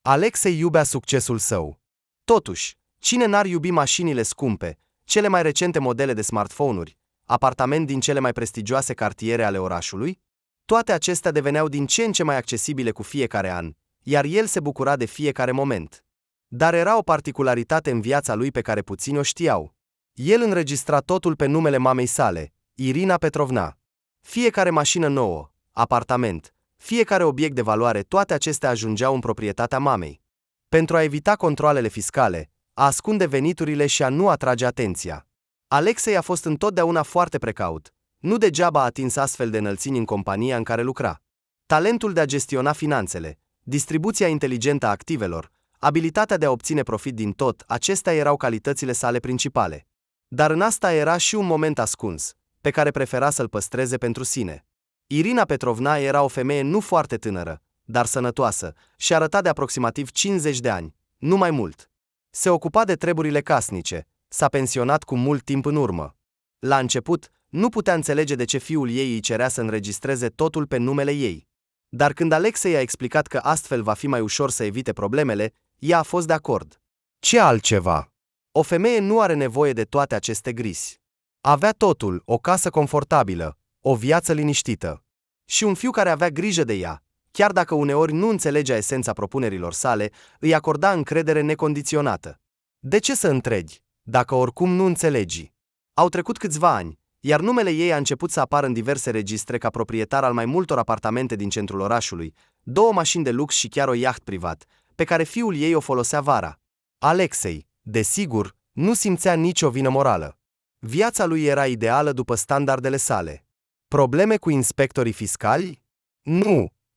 Alexei iubea succesul său. Totuși, cine n-ar iubi mașinile scumpe, cele mai recente modele de smartphone-uri, apartament din cele mai prestigioase cartiere ale orașului? Toate acestea deveneau din ce în ce mai accesibile cu fiecare an, iar el se bucura de fiecare moment. Dar era o particularitate în viața lui pe care puțini o știau. El înregistra totul pe numele mamei sale, Irina Petrovna. Fiecare mașină nouă, apartament, fiecare obiect de valoare, toate acestea ajungeau în proprietatea mamei. Pentru a evita controalele fiscale, a ascunde veniturile și a nu atrage atenția. Alexei a fost întotdeauna foarte precaut. Nu degeaba a atins astfel de înălțimi în compania în care lucra. Talentul de a gestiona finanțele, distribuția inteligentă a activelor, abilitatea de a obține profit din tot, acestea erau calitățile sale principale. Dar în asta era și un moment ascuns, pe care prefera să-l păstreze pentru sine. Irina Petrovna era o femeie nu foarte tânără, dar sănătoasă, și arăta de aproximativ 50 de ani, nu mai mult. Se ocupa de treburile casnice, s-a pensionat cu mult timp în urmă. La început, nu putea înțelege de ce fiul ei îi cerea să înregistreze totul pe numele ei. Dar când Alexei i-a explicat că astfel va fi mai ușor să evite problemele, ea a fost de acord. Ce altceva? O femeie nu are nevoie de toate aceste grisi. Avea totul, o casă confortabilă, o viață liniștită. Și un fiu care avea grijă de ea, chiar dacă uneori nu înțelegea esența propunerilor sale, îi acorda încredere necondiționată. De ce să întregi, dacă oricum nu înțelegi? Au trecut câțiva ani, iar numele ei a început să apară în diverse registre ca proprietar al mai multor apartamente din centrul orașului, 2 mașini de lux și chiar o iaht privat, pe care fiul ei o folosea vara. Alexei, desigur, nu simțea nicio vină morală. Viața lui era ideală după standardele sale. Probleme cu inspectorii fiscali?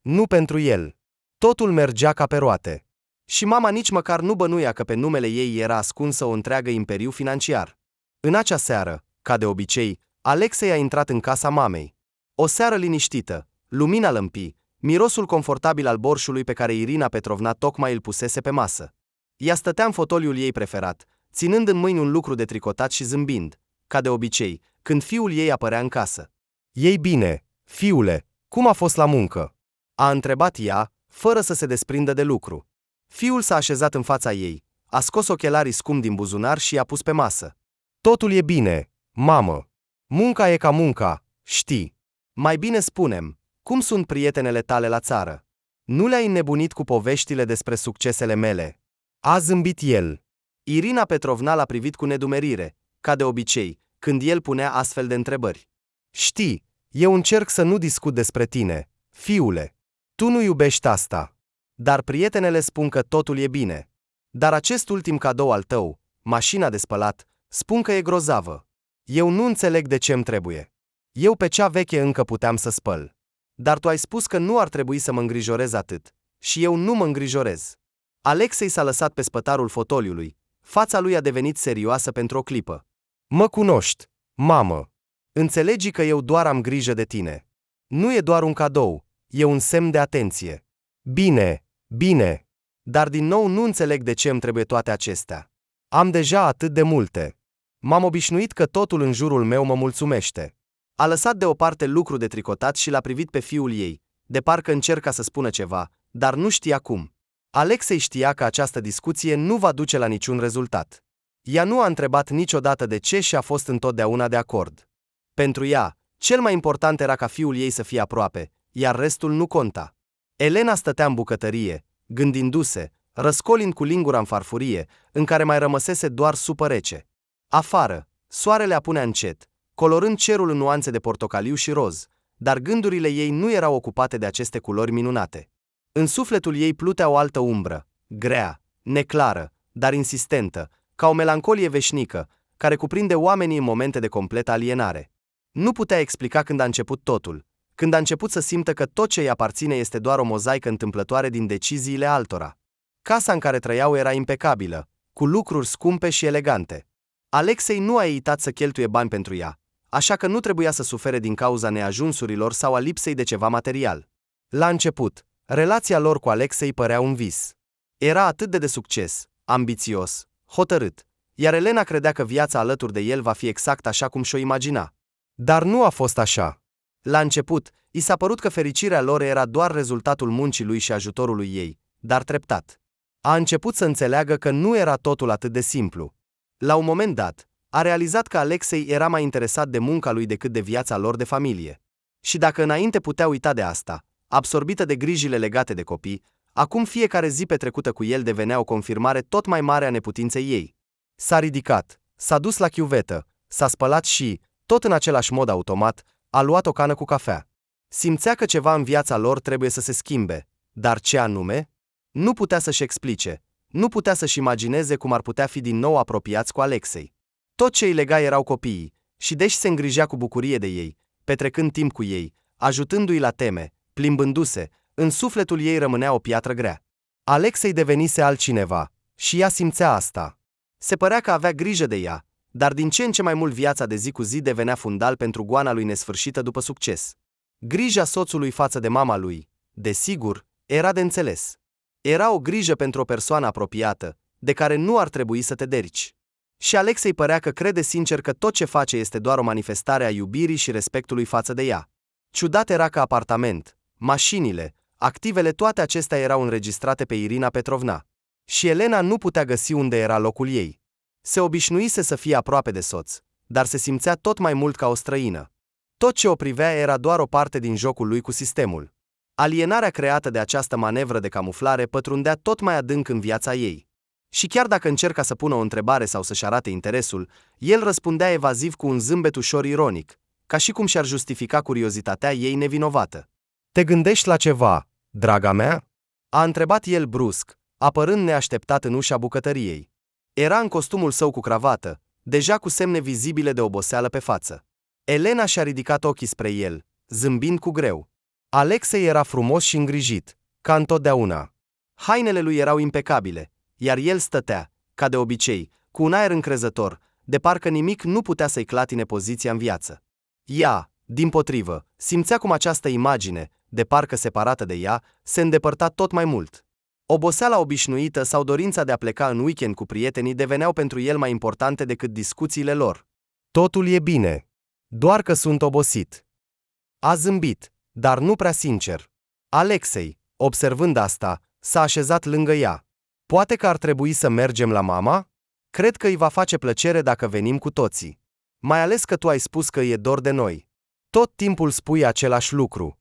Nu pentru el. Totul mergea ca pe roate. Și mama nici măcar nu bănuia că pe numele ei era ascunsă o întreagă imperiu financiar. În acea seară, ca de obicei, Alexei a intrat în casa mamei. O seară liniștită, lumina lămpi, mirosul confortabil al borșului pe care Irina Petrovna tocmai îl pusese pe masă. Ea stătea în fotoliul ei preferat, ținând în mâini un lucru de tricotat și zâmbind, ca de obicei, când fiul ei apărea în casă. Ei bine, fiule, cum a fost la muncă? A întrebat ea, fără să se desprindă de lucru. Fiul s-a așezat în fața ei, a scos ochelarii scumpi din buzunar și i-a pus pe masă. Totul e bine, mamă. Munca e ca munca, știi. Mai bine spunem, cum sunt prietenele tale la țară? Nu le-ai înnebunit cu poveștile despre succesele mele? A zâmbit el. Irina Petrovna l-a privit cu nedumerire, ca de obicei, când el punea astfel de întrebări. Știi, eu încerc să nu discut despre tine, fiule. Tu nu iubești asta. Dar prietenele spun că totul e bine. Dar acest ultim cadou al tău, mașina de spălat, spun că e grozavă. Eu nu înțeleg de ce îmi trebuie. Eu pe cea veche încă puteam să spăl. Dar tu ai spus că nu ar trebui să mă îngrijorez atât. Și eu nu mă îngrijorez. Alexei s-a lăsat pe spătarul fotoliului. Fața lui a devenit serioasă pentru o clipă. Mă cunoști, mamă. Înțelegi că eu doar am grijă de tine. Nu e doar un cadou, e un semn de atenție. Bine. Dar din nou nu înțeleg de ce îmi trebuie toate acestea. Am deja atât de multe. M-am obișnuit că totul în jurul meu mă mulțumește. A lăsat deoparte lucru de tricotat și l-a privit pe fiul ei, de parcă încerca să spună ceva, dar nu știa cum. Alexei știa că această discuție nu va duce la niciun rezultat. Ea nu a întrebat niciodată de ce și a fost întotdeauna de acord. Pentru ea, cel mai important era ca fiul ei să fie aproape, iar restul nu conta. Elena stătea în bucătărie, gândindu-se, răscolind cu lingura în farfurie, în care mai rămăsese doar supă rece. Afară, soarele apunea încet, colorând cerul în nuanțe de portocaliu și roz, dar gândurile ei nu erau ocupate de aceste culori minunate. În sufletul ei plutea o altă umbră, grea, neclară, dar insistentă, ca o melancolie veșnică, care cuprinde oamenii în momente de completă alienare. Nu putea explica când a început totul, când a început să simtă că tot ce îi aparține este doar o mozaică întâmplătoare din deciziile altora. Casa în care trăiau era impecabilă, cu lucruri scumpe și elegante. Alexei nu a ezitat să cheltuie bani pentru ea, așa că nu trebuia să sufere din cauza neajunsurilor sau a lipsei de ceva material. La început, relația lor cu Alexei părea un vis. Era atât de succes, ambițios, hotărât, iar Elena credea că viața alături de el va fi exact așa cum și-o imagina. Dar nu a fost așa. La început, i s-a părut că fericirea lor era doar rezultatul muncii lui și ajutorului ei, dar treptat. A început să înțeleagă că nu era totul atât de simplu. La un moment dat, a realizat că Alexei era mai interesat de munca lui decât de viața lor de familie. Și dacă înainte putea uita de asta, absorbită de grijile legate de copii, acum fiecare zi petrecută cu el devenea o confirmare tot mai mare a neputinței ei. S-a ridicat, s-a dus la chiuvetă, s-a spălat și, tot în același mod automat, a luat o cană cu cafea. Simțea că ceva în viața lor trebuie să se schimbe, dar ce anume? Nu putea să-și explice, nu putea să-și imagineze cum ar putea fi din nou apropiați cu Alexei. Tot ce îi lega erau copiii, și deși se îngrijea cu bucurie de ei, petrecând timp cu ei, ajutându-i la teme, plimbându-se, în sufletul ei rămânea o piatră grea. Alexei devenise altcineva, și ea simțea asta. Se părea că avea grijă de ea, dar din ce în ce mai mult viața de zi cu zi devenea fundal pentru goana lui nesfârșită după succes. Grija soțului față de mama lui, desigur, era de înțeles. Era o grijă pentru o persoană apropiată, de care nu ar trebui să te derici. Și Alexei părea că crede sincer că tot ce face este doar o manifestare a iubirii și respectului față de ea. Ciudat era că apartament, mașinile, activele, toate acestea erau înregistrate pe Irina Petrovna. Și Elena nu putea găsi unde era locul ei. Se obișnuise să fie aproape de soț, dar se simțea tot mai mult ca o străină. Tot ce o privea era doar o parte din jocul lui cu sistemul. Alienarea creată de această manevră de camuflare pătrundea tot mai adânc în viața ei. Și chiar dacă încerca să pună o întrebare sau să-și arate interesul, el răspundea evaziv cu un zâmbet ușor ironic, ca și cum și-ar justifica curiozitatea ei nevinovată. Te gândești la ceva, draga mea?" a întrebat el brusc, apărând neașteptat în ușa bucătăriei. Era în costumul său cu cravată, deja cu semne vizibile de oboseală pe față. Elena și-a ridicat ochii spre el, zâmbind cu greu. Alexei era frumos și îngrijit, ca întotdeauna. Hainele lui erau impecabile, iar el stătea, ca de obicei, cu un aer încrezător, de parcă nimic nu putea să-i clatine poziția în viață. Ea, dimpotrivă, simțea cum această imagine, de parcă separată de ea, se îndepărta tot mai mult. Oboseala obișnuită sau dorința de a pleca în weekend cu prietenii deveneau pentru el mai importante decât discuțiile lor. Totul e bine. Doar că sunt obosit. A zâmbit, dar nu prea sincer. Alexei, observând asta, s-a așezat lângă ea. Poate că ar trebui să mergem la mama? Cred că îi va face plăcere dacă venim cu toții. Mai ales că tu ai spus că e dor de noi. Tot timpul spui același lucru.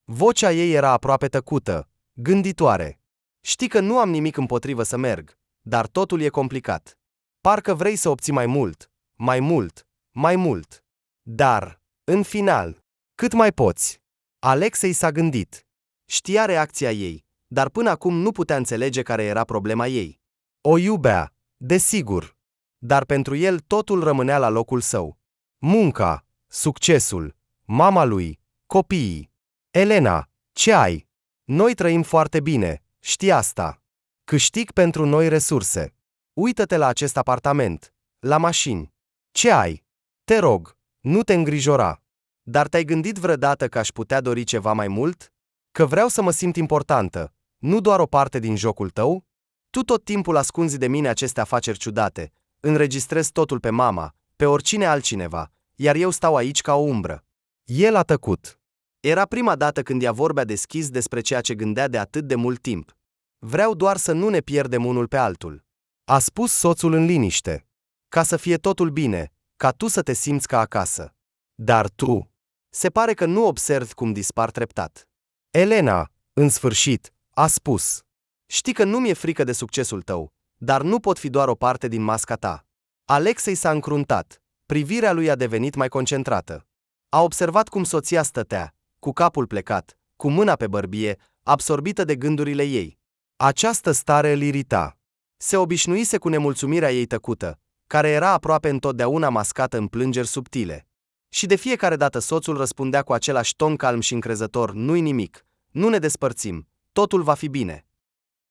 Vocea ei era aproape tăcută, gânditoare. Știi că nu am nimic împotrivă să merg, dar totul e complicat. Parcă vrei să obții mai mult, mai mult, mai mult. Dar, în final, cât mai poți? Alexei s-a gândit. Știa reacția ei, dar până acum nu putea înțelege care era problema ei. O iubea, desigur. Dar pentru el totul rămânea la locul său. Munca, succesul, mama lui, copiii. Elena, ce ai? Noi trăim foarte bine, știi asta. Câștig pentru noi resurse. Uită-te la acest apartament, la mașini. Ce ai? Te rog, nu te îngrijora. Dar te-ai gândit vreodată că aș putea dori ceva mai mult? Că vreau să mă simt importantă, nu doar o parte din jocul tău? Tu tot timpul ascunzi de mine aceste afaceri ciudate, înregistrezi totul pe mama, pe oricine altcineva, iar eu stau aici ca o umbră. El a tăcut. Era prima dată când ea vorbea deschis despre ceea ce gândea de atât de mult timp. Vreau doar să nu ne pierdem unul pe altul. A spus soțul în liniște. Ca să fie totul bine, ca tu să te simți ca acasă. Dar tu, se pare că nu observi cum dispar treptat. Elena, în sfârșit, a spus. Știi că nu mi-e frică de succesul tău, dar nu pot fi doar o parte din masca ta. Alexei s-a încruntat, privirea lui a devenit mai concentrată. A observat cum soția stătea, cu capul plecat, cu mâna pe bărbie, absorbită de gândurile ei. Această stare îl irita. Se obișnuise cu nemulțumirea ei tăcută, care era aproape întotdeauna mascată în plângeri subtile. Și de fiecare dată soțul răspundea cu același ton calm și încrezător: nu-i nimic, nu ne despărțim, totul va fi bine.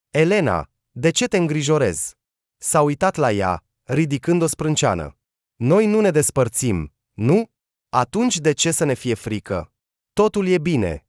Elena, de ce te îngrijorezi? S-a uitat la ea, ridicând o sprânceană. Noi nu ne despărțim, nu? Atunci de ce să ne fie frică? Totul e bine.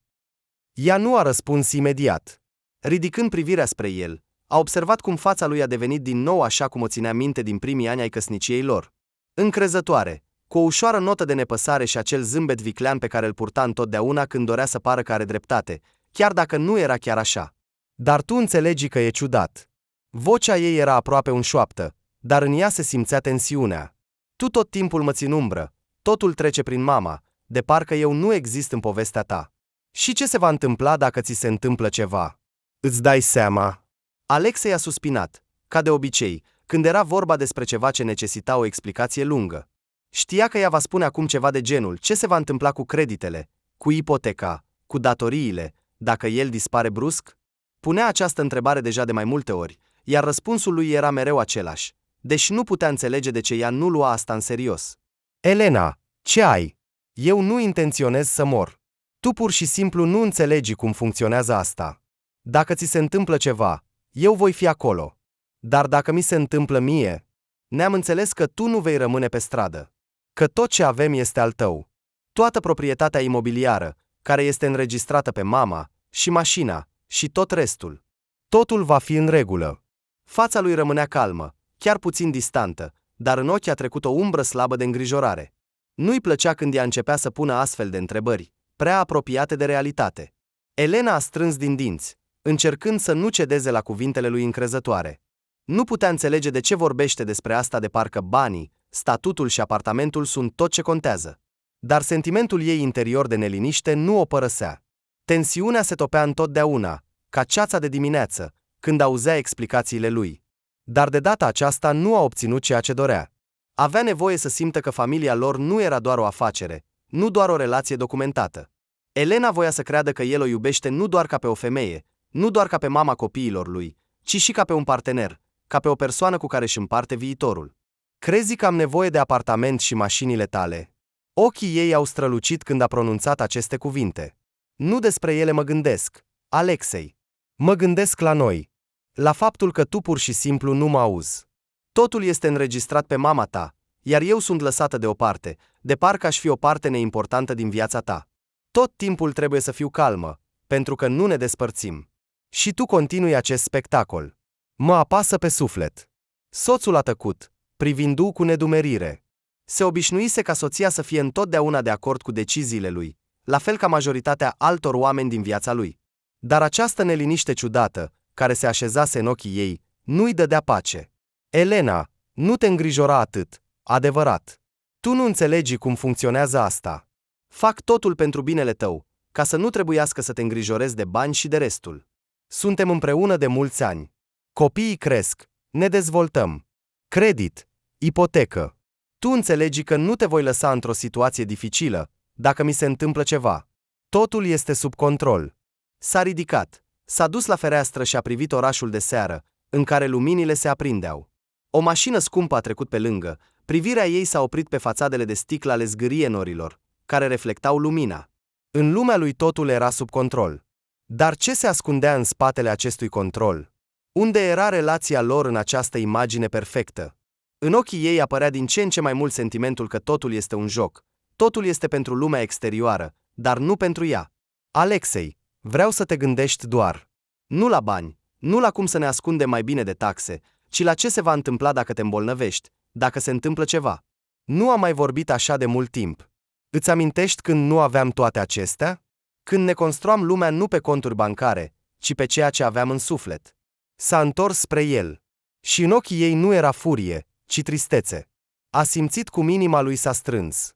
Ea nu a răspuns imediat. Ridicând privirea spre el, a observat cum fața lui a devenit din nou așa cum o ținea minte din primii ani ai căsniciei lor. Încrezătoare, cu o ușoară notă de nepăsare și acel zâmbet viclean pe care îl purta întotdeauna când dorea să pară că are dreptate, chiar dacă nu era chiar așa. Dar tu înțelegi că e ciudat. Vocea ei era aproape un șoaptă, dar în ea se simțea tensiunea. Tu tot timpul mă țin umbră, totul trece prin mama, de parcă eu nu exist în povestea ta. Și ce se va întâmpla dacă ți se întâmplă ceva? Îți dai seama? Alexei a suspinat, ca de obicei, când era vorba despre ceva ce necesita o explicație lungă. Știa că ea va spune acum ceva de genul: ce se va întâmpla cu creditele, cu ipoteca, cu datoriile, dacă el dispare brusc? Punea această întrebare deja de mai multe ori, iar răspunsul lui era mereu același, deși nu putea înțelege de ce ea nu lua asta în serios. Elena, ce ai? Eu nu intenționez să mor. Tu pur și simplu nu înțelegi cum funcționează asta. Dacă ți se întâmplă ceva, eu voi fi acolo. Dar dacă mi se întâmplă mie, ne-am înțeles că tu nu vei rămâne pe stradă. Că tot ce avem este al tău. Toată proprietatea imobiliară, care este înregistrată pe mama, și mașina, și tot restul. Totul va fi în regulă. Fața lui rămânea calmă, chiar puțin distantă, dar în ochi a trecut o umbră slabă de îngrijorare. Nu-i plăcea când ea începea să pună astfel de întrebări, prea apropiate de realitate. Elena a strâns din dinți, încercând să nu cedeze la cuvintele lui încrezătoare. Nu putea înțelege de ce vorbește despre asta, de parcă banii, statutul și apartamentul sunt tot ce contează. Dar sentimentul ei interior de neliniște nu o părăsea. Tensiunea se topea întotdeauna, ca ceața de dimineață, când auzea explicațiile lui. Dar de data aceasta nu a obținut ceea ce dorea. Avea nevoie să simtă că familia lor nu era doar o afacere, nu doar o relație documentată. Elena voia să creadă că el o iubește nu doar ca pe o femeie, nu doar ca pe mama copiilor lui, ci și ca pe un partener, ca pe o persoană cu care își împarte viitorul. Crezi că am nevoie de apartament și mașinile tale? Ochii ei au strălucit când a pronunțat aceste cuvinte. Nu despre ele mă gândesc, Alexei. Mă gândesc la noi. La faptul că tu pur și simplu nu mă auzi. Totul este înregistrat pe mama ta, iar eu sunt lăsată deoparte, de parcă aș fi o parte neimportantă din viața ta. Tot timpul trebuie să fiu calmă, pentru că nu ne despărțim. Și tu continui acest spectacol. Mă apasă pe suflet. Soțul a tăcut, privindu-o cu nedumerire. Se obișnuise ca soția să fie întotdeauna de acord cu deciziile lui, la fel ca majoritatea altor oameni din viața lui. Dar această neliniște ciudată, care se așezase în ochii ei, nu-i dădea pace. Elena, nu te îngrijora atât, adevărat. Tu nu înțelegi cum funcționează asta. Fac totul pentru binele tău, ca să nu trebuiască să te îngrijorezi de bani și de restul. Suntem împreună de mulți ani. Copiii cresc, ne dezvoltăm. Credit, ipotecă. Tu înțelegi că nu te voi lăsa într-o situație dificilă, dacă mi se întâmplă ceva. Totul este sub control. S-a ridicat, s-a dus la fereastră și a privit orașul de seară, în care luminile se aprindeau. O mașină scumpă a trecut pe lângă, privirea ei s-a oprit pe fațadele de sticlă ale zgârienorilor, care reflectau lumina. În lumea lui totul era sub control. Dar ce se ascundea în spatele acestui control? Unde era relația lor în această imagine perfectă? În ochii ei apărea din ce în ce mai mult sentimentul că totul este un joc, totul este pentru lumea exterioară, dar nu pentru ea. Alexei, vreau să te gândești doar. Nu la bani, nu la cum să ne ascundem mai bine de taxe, ci la ce se va întâmpla dacă te îmbolnăvești, dacă se întâmplă ceva. Nu am mai vorbit așa de mult timp. Îți amintești când nu aveam toate acestea? Când ne construam lumea nu pe conturi bancare, ci pe ceea ce aveam în suflet. S-a întors spre el. Și în ochii ei nu era furie, ci tristețe. A simțit cum inima lui s-a strâns.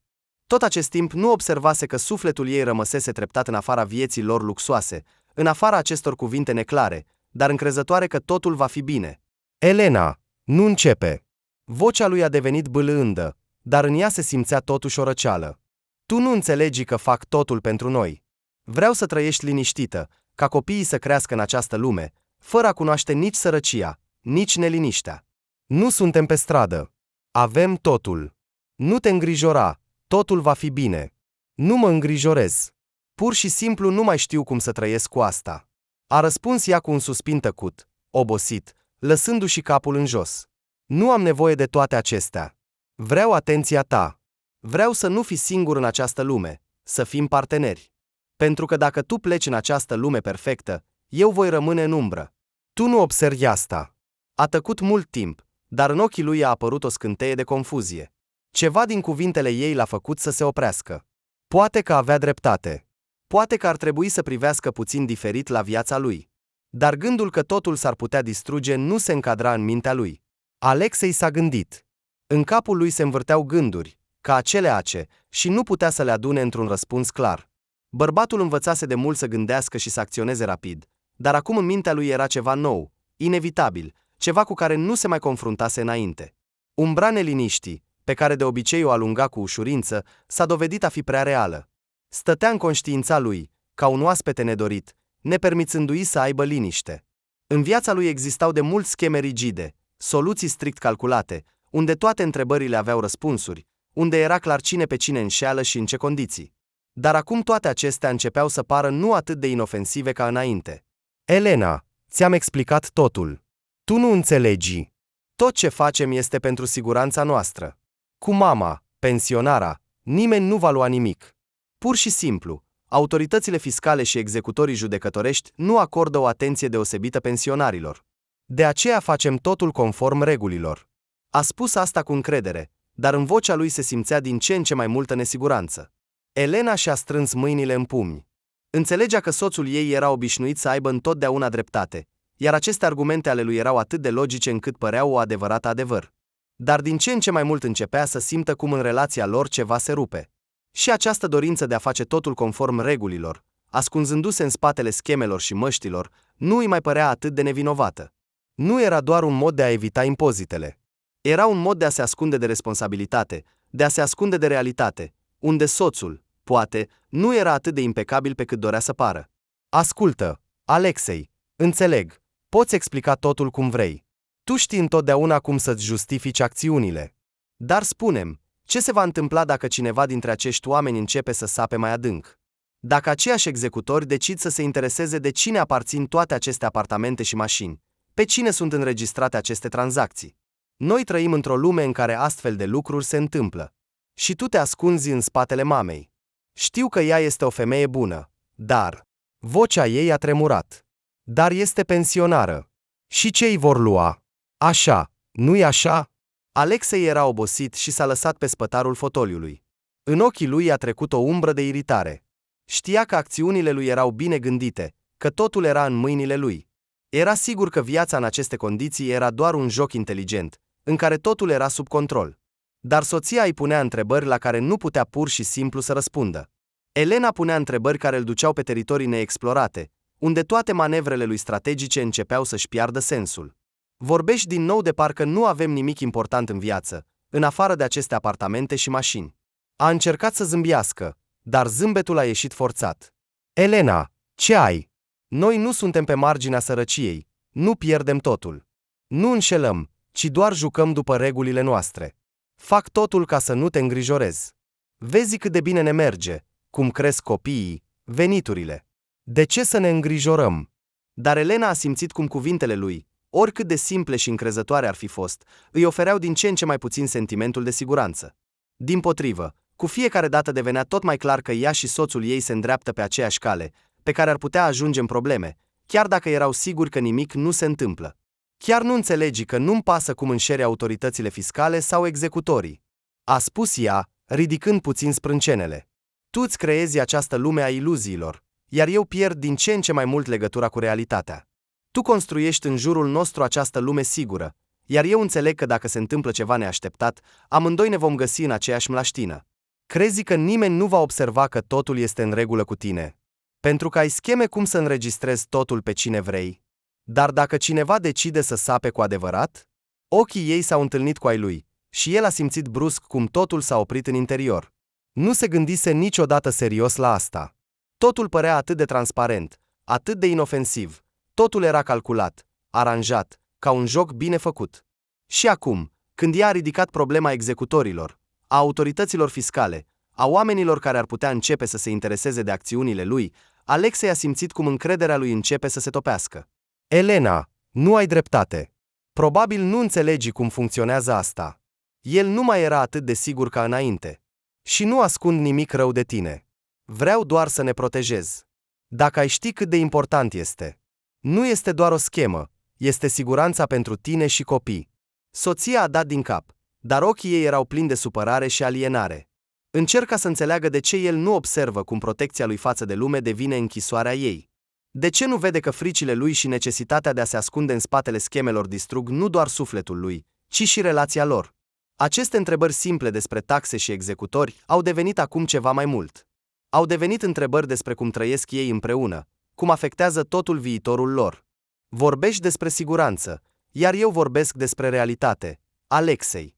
Tot acest timp nu observase că sufletul ei rămăsese treptat în afara vieții lor luxoase, în afara acestor cuvinte neclare, dar încrezătoare că totul va fi bine. Elena, nu începe. Vocea lui a devenit bâlândă, dar în ea se simțea totuși o răceală. Tu nu înțelegi că fac totul pentru noi. Vreau să trăiești liniștită, ca copiii să crească în această lume, fără a cunoaște nici sărăcia, nici neliniștea. Nu suntem pe stradă. Avem totul. Nu te îngrijora, totul va fi bine. Nu mă îngrijorez. Pur și simplu nu mai știu cum să trăiesc cu asta. A răspuns ea cu un suspin tăcut, obosit, lăsându-și capul în jos. Nu am nevoie de toate acestea. Vreau atenția ta. Vreau să nu fii singur în această lume, să fim parteneri. Pentru că dacă tu pleci în această lume perfectă, eu voi rămâne în umbră. Tu nu observi asta. A tăcut mult timp, dar în ochii lui a apărut o scânteie de confuzie. Ceva din cuvintele ei l-a făcut să se oprească. Poate că avea dreptate. Poate că ar trebui să privească puțin diferit la viața lui. Dar gândul că totul s-ar putea distruge nu se încadra în mintea lui. Alexei s-a gândit. În capul lui se învârteau gânduri, ca aceleace, și nu putea să le adune într-un răspuns clar. Bărbatul învățase de mult să gândească și să acționeze rapid, dar acum în mintea lui era ceva nou, inevitabil, ceva cu care nu se mai confruntase înainte. Umbra neliniștii, pe care de obicei o alunga cu ușurință, s-a dovedit a fi prea reală. Stătea în conștiința lui, ca un oaspete nedorit, nepermițându-i să aibă liniște. În viața lui existau de mult scheme rigide, soluții strict calculate, unde toate întrebările aveau răspunsuri, unde era clar cine pe cine înșeală și în ce condiții. Dar acum toate acestea începeau să pară nu atât de inofensive ca înainte. Elena, ți-am explicat totul. Tu nu înțelegi. Tot ce facem este pentru siguranța noastră. Cu mama, pensionara, nimeni nu va lua nimic. Pur și simplu, autoritățile fiscale și executorii judecătorești nu acordă o atenție deosebită pensionarilor. De aceea facem totul conform regulilor. A spus asta cu încredere, dar în vocea lui se simțea din ce în ce mai multă nesiguranță. Elena și-a strâns mâinile în pumni. Înțelegea că soțul ei era obișnuit să aibă întotdeauna dreptate, iar aceste argumente ale lui erau atât de logice încât păreau o adevărată adevăr. Dar din ce în ce mai mult începea să simtă cum în relația lor ceva se rupe. Și această dorință de a face totul conform regulilor, ascunzându-se în spatele schemelor și măștilor, nu îi mai părea atât de nevinovată. Nu era doar un mod de a evita impozitele. Era un mod de a se ascunde de responsabilitate, de a se ascunde de realitate, unde soțul, poate, nu era atât de impecabil pe cât dorea să pară. Ascultă, Alexei, înțeleg, poți explica totul cum vrei. Tu știi întotdeauna cum să-ți justifici acțiunile. Dar spune-mi, ce se va întâmpla dacă cineva dintre acești oameni începe să sape mai adânc? Dacă aceiași executori decid să se intereseze de cine aparțin toate aceste apartamente și mașini, pe cine sunt înregistrate aceste tranzacții? Noi trăim într-o lume în care astfel de lucruri se întâmplă. Și tu te ascunzi în spatele mamei. Știu că ea este o femeie bună, dar... Vocea ei a tremurat. Dar este pensionară. Și ce îi vor lua? Așa, nu-i așa? Alexei era obosit și s-a lăsat pe spătarul fotoliului. În ochii lui a trecut o umbră de iritare. Știa că acțiunile lui erau bine gândite, că totul era în mâinile lui. Era sigur că viața în aceste condiții era doar un joc inteligent, în care totul era sub control. Dar soția îi punea întrebări la care nu putea pur și simplu să răspundă. Elena punea întrebări care îl duceau pe teritorii neexplorate, unde toate manevrele lui strategice începeau să-și piardă sensul. Vorbești din nou de parcă nu avem nimic important în viață, în afară de aceste apartamente și mașini. A încercat să zâmbească, dar zâmbetul a ieșit forțat. Elena, ce ai? Noi nu suntem pe marginea sărăciei, nu pierdem totul. Nu înșelăm, ci doar jucăm după regulile noastre. Fac totul ca să nu te îngrijorezi. Vezi cât de bine ne merge, cum cresc copiii, veniturile. De ce să ne îngrijorăm? Dar Elena a simțit cum cuvintele lui, oricât de simple și încrezătoare ar fi fost, îi ofereau din ce în ce mai puțin sentimentul de siguranță. Dimpotrivă, cu fiecare dată devenea tot mai clar că ea și soțul ei se îndreaptă pe aceeași cale, pe care ar putea ajunge în probleme, chiar dacă erau siguri că nimic nu se întâmplă. Chiar nu înțelegi că nu-mi pasă cum înșere autoritățile fiscale sau executorii, a spus ea, ridicând puțin sprâncenele. Tu îți creezi această lume a iluziilor, iar eu pierd din ce în ce mai mult legătura cu realitatea. Tu construiești în jurul nostru această lume sigură, iar eu înțeleg că dacă se întâmplă ceva neașteptat, amândoi ne vom găsi în aceeași mlaștină. Crezi că nimeni nu va observa că totul este în regulă cu tine? Pentru că ai scheme cum să înregistrezi totul pe cine vrei? Dar dacă cineva decide să sape cu adevărat? Ochii ei s-au întâlnit cu ai lui, și el a simțit brusc cum totul s-a oprit în interior. Nu se gândise niciodată serios la asta. Totul părea atât de transparent, atât de inofensiv. Totul era calculat, aranjat, ca un joc bine făcut. Și acum, când ea a ridicat problema executorilor, a autorităților fiscale, a oamenilor care ar putea începe să se intereseze de acțiunile lui, Alexei a simțit cum încrederea lui începe să se topească. Elena, nu ai dreptate. Probabil nu înțelegi cum funcționează asta. El nu mai era atât de sigur ca înainte. Și nu ascund nimic rău de tine. Vreau doar să ne protejez. Dacă ai ști cât de important este. Nu este doar o schemă, este siguranța pentru tine și copii. Soția a dat din cap, dar ochii ei erau plini de supărare și alienare. Încerca să înțeleagă de ce el nu observă cum protecția lui față de lume devine închisoarea ei. De ce nu vede că fricile lui și necesitatea de a se ascunde în spatele schemelor distrug nu doar sufletul lui, ci și relația lor? Aceste întrebări simple despre taxe și executori au devenit acum ceva mai mult. Au devenit întrebări despre cum trăiesc ei împreună, cum afectează totul viitorul lor. Vorbești despre siguranță, iar eu vorbesc despre realitate. Alexei.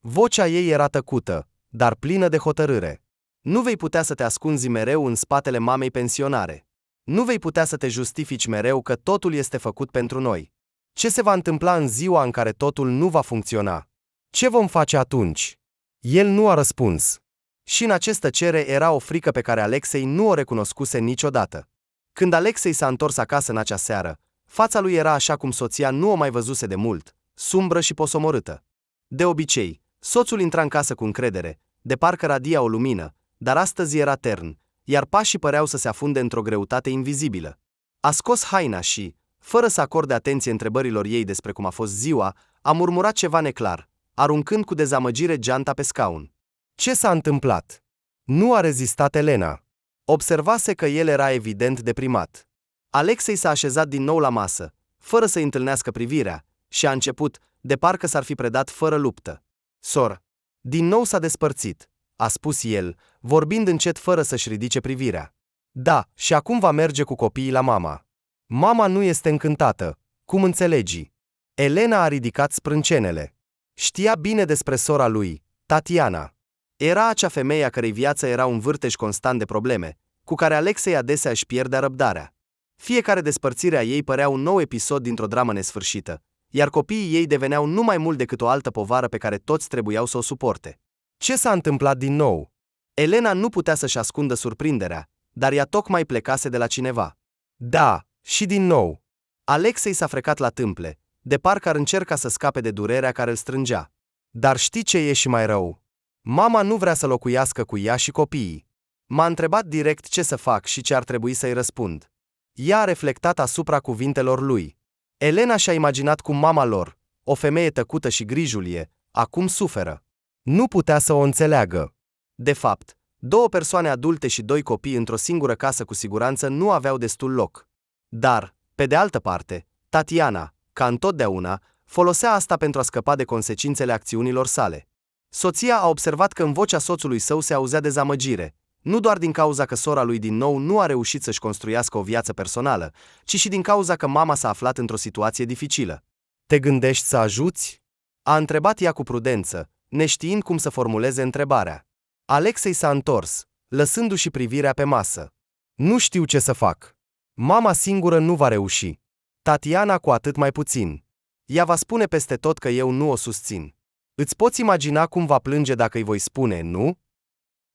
Vocea ei era tăcută, dar plină de hotărâre. Nu vei putea să te ascunzi mereu în spatele mamei pensionare. Nu vei putea să te justifici mereu că totul este făcut pentru noi. Ce se va întâmpla în ziua în care totul nu va funcționa? Ce vom face atunci? El nu a răspuns. Și în acest tăcere era o frică pe care Alexei nu o recunoscuse niciodată. Când Alexei s-a întors acasă în acea seară, fața lui era așa cum soția nu o mai văzuse de mult, sumbră și posomorâtă. De obicei, soțul intra în casă cu încredere, de parcă radia o lumină, dar astăzi era tern, iar pașii păreau să se afunde într-o greutate invizibilă. A scos haina și, fără să acorde atenție întrebărilor ei despre cum a fost ziua, a murmurat ceva neclar, aruncând cu dezamăgire geanta pe scaun. Ce s-a întâmplat? Nu a rezistat Elena. Observase că el era evident deprimat. Alexei s-a așezat din nou la masă, fără să-i întâlnească privirea, și a început, de parcă s-ar fi predat fără luptă. Soră, din nou s-a despărțit, a spus el, vorbind încet fără să-și ridice privirea. Da, și acum va merge cu copiii la mama. Mama nu este încântată, cum înțelegi? Elena a ridicat sprâncenele. Știa bine despre sora lui, Tatiana. Era acea femeie a cărei viață era un vârtej constant de probleme, cu care Alexei adesea își pierdea răbdarea. Fiecare despărțire a ei părea un nou episod dintr-o dramă nesfârșită, iar copiii ei deveneau nu mai mult decât o altă povară pe care toți trebuiau să o suporte. Ce s-a întâmplat din nou? Elena nu putea să-și ascundă surprinderea, dar ea tocmai plecase de la cineva. Da, și din nou. Alexei s-a frecat la tâmple, de parcă ar încerca să scape de durerea care îl strângea. Dar știi ce e și mai rău? Mama nu vrea să locuiască cu ea și copiii. M-a întrebat direct ce să fac și ce ar trebui să-i răspund. Ea a reflectat asupra cuvintelor lui. Elena și-a imaginat cum mama lor, o femeie tăcută și grijulie, acum suferă. Nu putea să o înțeleagă. De fapt, două persoane adulte și doi copii într-o singură casă cu siguranță nu aveau destul loc. Dar, pe de altă parte, Tatiana, ca întotdeauna, folosea asta pentru a scăpa de consecințele acțiunilor sale. Soția a observat că în vocea soțului său se auzea dezamăgire, nu doar din cauza că sora lui din nou nu a reușit să-și construiască o viață personală, ci și din cauza că mama s-a aflat într-o situație dificilă. Te gândești să ajuți? A întrebat ea cu prudență, neștiind cum să formuleze întrebarea. Alexei s-a întors, lăsându-și privirea pe masă. Nu știu ce să fac. Mama singură nu va reuși. Tatiana cu atât mai puțin. Ea va spune peste tot că eu nu o susțin. Îți poți imagina cum va plânge dacă îi voi spune, nu?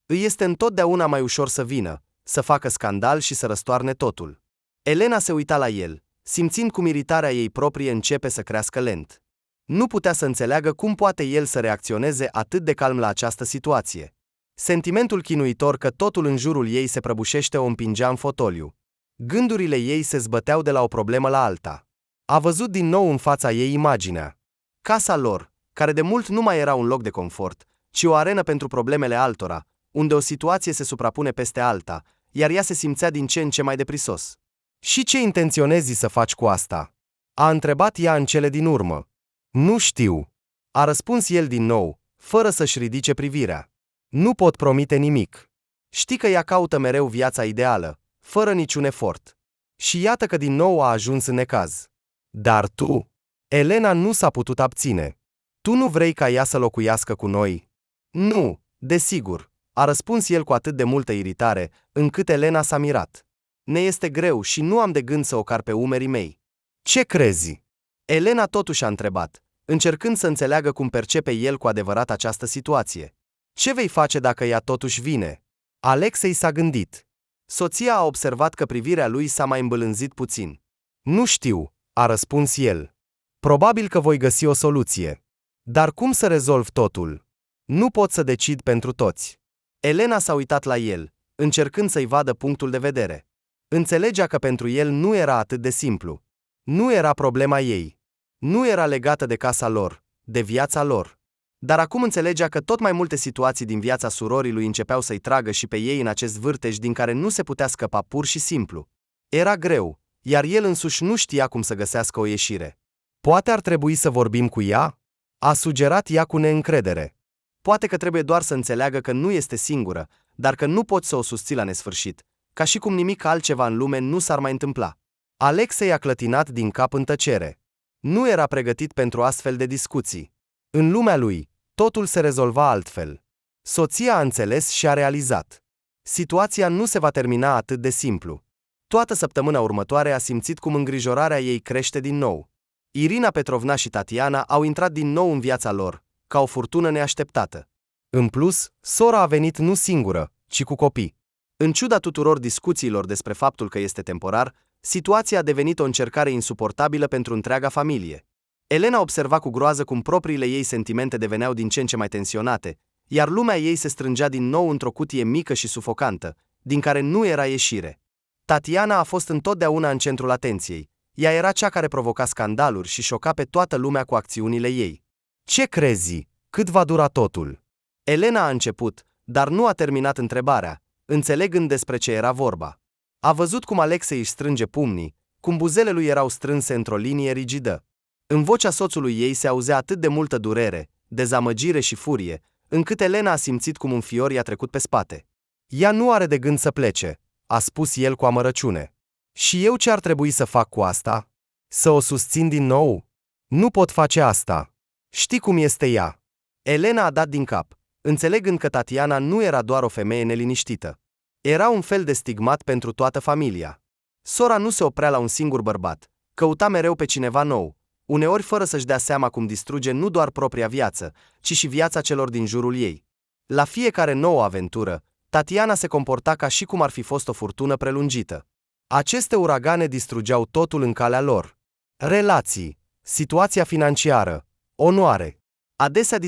Îi este întotdeauna mai ușor să vină, să facă scandal și să răstoarne totul. Elena se uita la el, simțind cum iritarea ei proprie începe să crească lent. Nu putea să înțeleagă cum poate el să reacționeze atât de calm la această situație. Sentimentul chinuitor că totul în jurul ei se prăbușește o împingea în fotoliu. Gândurile ei se zbăteau de la o problemă la alta. A văzut din nou în fața ei imaginea. Casa lor, care de mult nu mai era un loc de confort, ci o arenă pentru problemele altora, unde o situație se suprapune peste alta, iar ea se simțea din ce în ce mai deprisos. Și ce intenționezi să faci cu asta? A întrebat ea în cele din urmă. Nu știu. A răspuns el din nou, fără să-și ridice privirea. Nu pot promite nimic. Știi că ea caută mereu viața ideală, fără niciun efort. Și iată că din nou a ajuns în necaz. Dar tu? Elena nu s-a putut abține. Tu nu vrei ca ea să locuiască cu noi? Nu, desigur, a răspuns el cu atât de multă iritare, încât Elena s-a mirat. Ne este greu și nu am de gând să o car pe umerii mei. Ce crezi? Elena totuși a întrebat, încercând să înțeleagă cum percepe el cu adevărat această situație. Ce vei face dacă ea totuși vine? Alexei s-a gândit. Soția a observat că privirea lui s-a mai îmbălânzit puțin. Nu știu, a răspuns el. Probabil că voi găsi o soluție. Dar cum să rezolv totul? Nu pot să decid pentru toți. Elena s-a uitat la el, încercând să-i vadă punctul de vedere. Înțelegea că pentru el nu era atât de simplu. Nu era problema ei. Nu era legată de casa lor, de viața lor. Dar acum înțelegea că tot mai multe situații din viața surorii lui începeau să-i tragă și pe ei în acest vârtej din care nu se putea scăpa pur și simplu. Era greu, iar el însuși nu știa cum să găsească o ieșire. Poate ar trebui să vorbim cu ea? A sugerat ea cu neîncredere. Poate că trebuie doar să înțeleagă că nu este singură, dar că nu poți să o susții la nesfârșit, ca și cum nimic altceva în lume nu s-ar mai întâmpla. Alexei a clătinat din cap în tăcere. Nu era pregătit pentru astfel de discuții. În lumea lui, totul se rezolva altfel. Soția a înțeles și a realizat. Situația nu se va termina atât de simplu. Toată săptămâna următoare a simțit cum îngrijorarea ei crește din nou. Irina Petrovna și Tatiana au intrat din nou în viața lor, ca o furtună neașteptată. În plus, sora a venit nu singură, ci cu copii. În ciuda tuturor discuțiilor despre faptul că este temporar, situația a devenit o încercare insuportabilă pentru întreaga familie. Elena observa cu groază cum propriile ei sentimente deveneau din ce în ce mai tensionate, iar lumea ei se strângea din nou într-o cutie mică și sufocantă, din care nu era ieșire. Tatiana a fost întotdeauna în centrul atenției. Ea era cea care provoca scandaluri și șoca pe toată lumea cu acțiunile ei. Ce crezi? Cât va dura totul? Elena a început, dar nu a terminat întrebarea, înțelegând despre ce era vorba. A văzut cum Alexei își strânge pumnii, cum buzele lui erau strânse într-o linie rigidă. În vocea soțului ei se auzea atât de multă durere, dezamăgire și furie, încât Elena a simțit cum un fior i-a trecut pe spate. Ea nu are de gând să plece, a spus el cu amărăciune. Și eu ce ar trebui să fac cu asta? Să o susțin din nou? Nu pot face asta. Știi cum este ea. Elena a dat din cap, înțelegând că Tatiana nu era doar o femeie neliniștită. Era un fel de stigmat pentru toată familia. Sora nu se oprea la un singur bărbat, căuta mereu pe cineva nou, uneori fără să-și dea seama cum distruge nu doar propria viață, ci și viața celor din jurul ei. La fiecare nouă aventură, Tatiana se comporta ca și cum ar fi fost o furtună prelungită. Aceste uragane distrugeau totul în calea lor. Relații, situația financiară, onoare. Adesea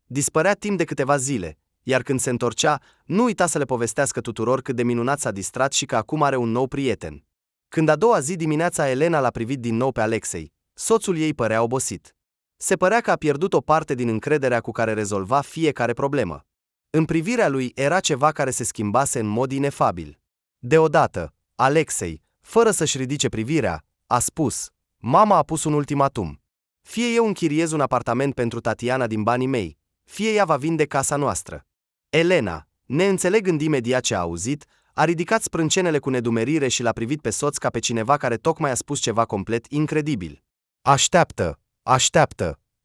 dispărea timp de câteva zile, iar când se întorcea, nu uita să le povestească tuturor cât de minunat s-a distrat și că acum are un nou prieten. Când a doua zi dimineața Elena l-a privit din nou pe Alexei, soțul ei părea obosit. Se părea că a pierdut o parte din încrederea cu care rezolva fiecare problemă. În privirea lui era ceva care se schimbase în mod inefabil. Deodată, Alexei, fără să-și ridice privirea, a spus: "Mama a pus un ultimatum. Fie eu închiriez un apartament pentru Tatiana din banii mei, fie ea va vinde casa noastră." Elena, neînțelegând imediat ce a auzit, a ridicat sprâncenele cu nedumerire și l-a privit pe soț ca pe cineva care tocmai a spus ceva complet incredibil. Așteaptă,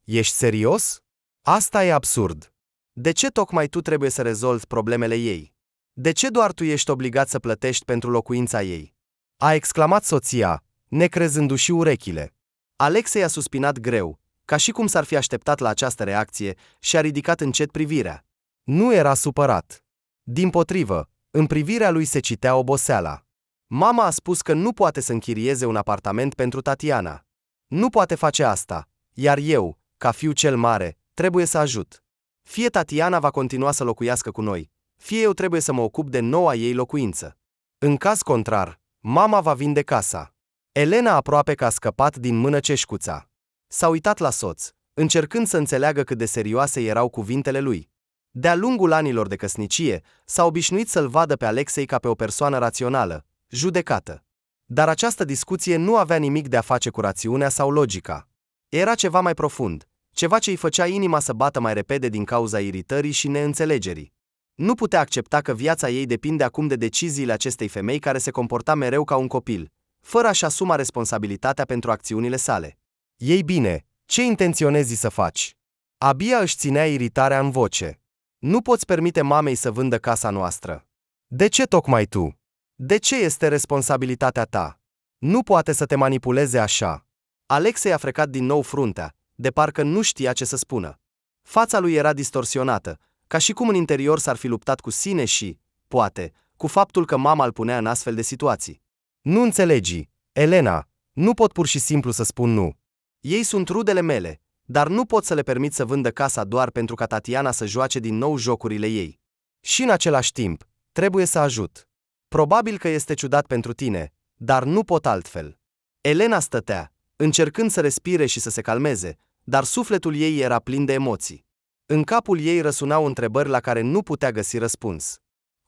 ești serios? Asta e absurd. De ce tocmai tu trebuie să rezolvi problemele ei? De ce doar tu ești obligat să plătești pentru locuința ei? A exclamat soția, necrezându-și urechile. Alexei a suspinat greu, ca și cum s-ar fi așteptat la această reacție, și a ridicat încet privirea. Nu era supărat. Dimpotrivă, în privirea lui se citea oboseala. Mama a spus că nu poate să închirieze un apartament pentru Tatiana. Nu poate face asta, iar eu, ca fiu cel mare, trebuie să ajut. Fie Tatiana va continua să locuiască cu noi, fie eu trebuie să mă ocup de noua ei locuință. În caz contrar, mama va vinde casa. Elena aproape că a scăpat din mână ceșcuța. S-a uitat la soț, încercând să înțeleagă cât de serioase erau cuvintele lui. De-a lungul anilor de căsnicie, s-a obișnuit să-l vadă pe Alexei ca pe o persoană rațională, judecată. Dar această discuție nu avea nimic de a face cu rațiunea sau logica. Era ceva mai profund, ceva ce îi făcea inima să bată mai repede din cauza iritării și neînțelegerii. Nu putea accepta că viața ei depinde acum de deciziile acestei femei care se comporta mereu ca un copil, fără a-și asuma responsabilitatea pentru acțiunile sale. Ei bine, ce intenționezi să faci? Abia își ținea iritarea în voce. Nu poți permite mamei să vândă casa noastră. De ce tocmai tu? De ce este responsabilitatea ta? Nu poate să te manipuleze așa. Alexei a frecat din nou fruntea, de parcă nu știa ce să spună. Fața lui era distorsionată, ca și cum în interior s-ar fi luptat cu sine și, poate, cu faptul că mama îl punea în astfel de situații. Nu înțelegi, Elena, nu pot pur și simplu să spun nu. Ei sunt rudele mele, dar nu pot să le permit să vândă casa doar pentru ca Tatiana să joace din nou jocurile ei. Și în același timp, trebuie să ajut. Probabil că este ciudat pentru tine, dar nu pot altfel. Elena stătea, încercând să respire și să se calmeze, dar sufletul ei era plin de emoții. În capul ei răsunau întrebări la care nu putea găsi răspuns.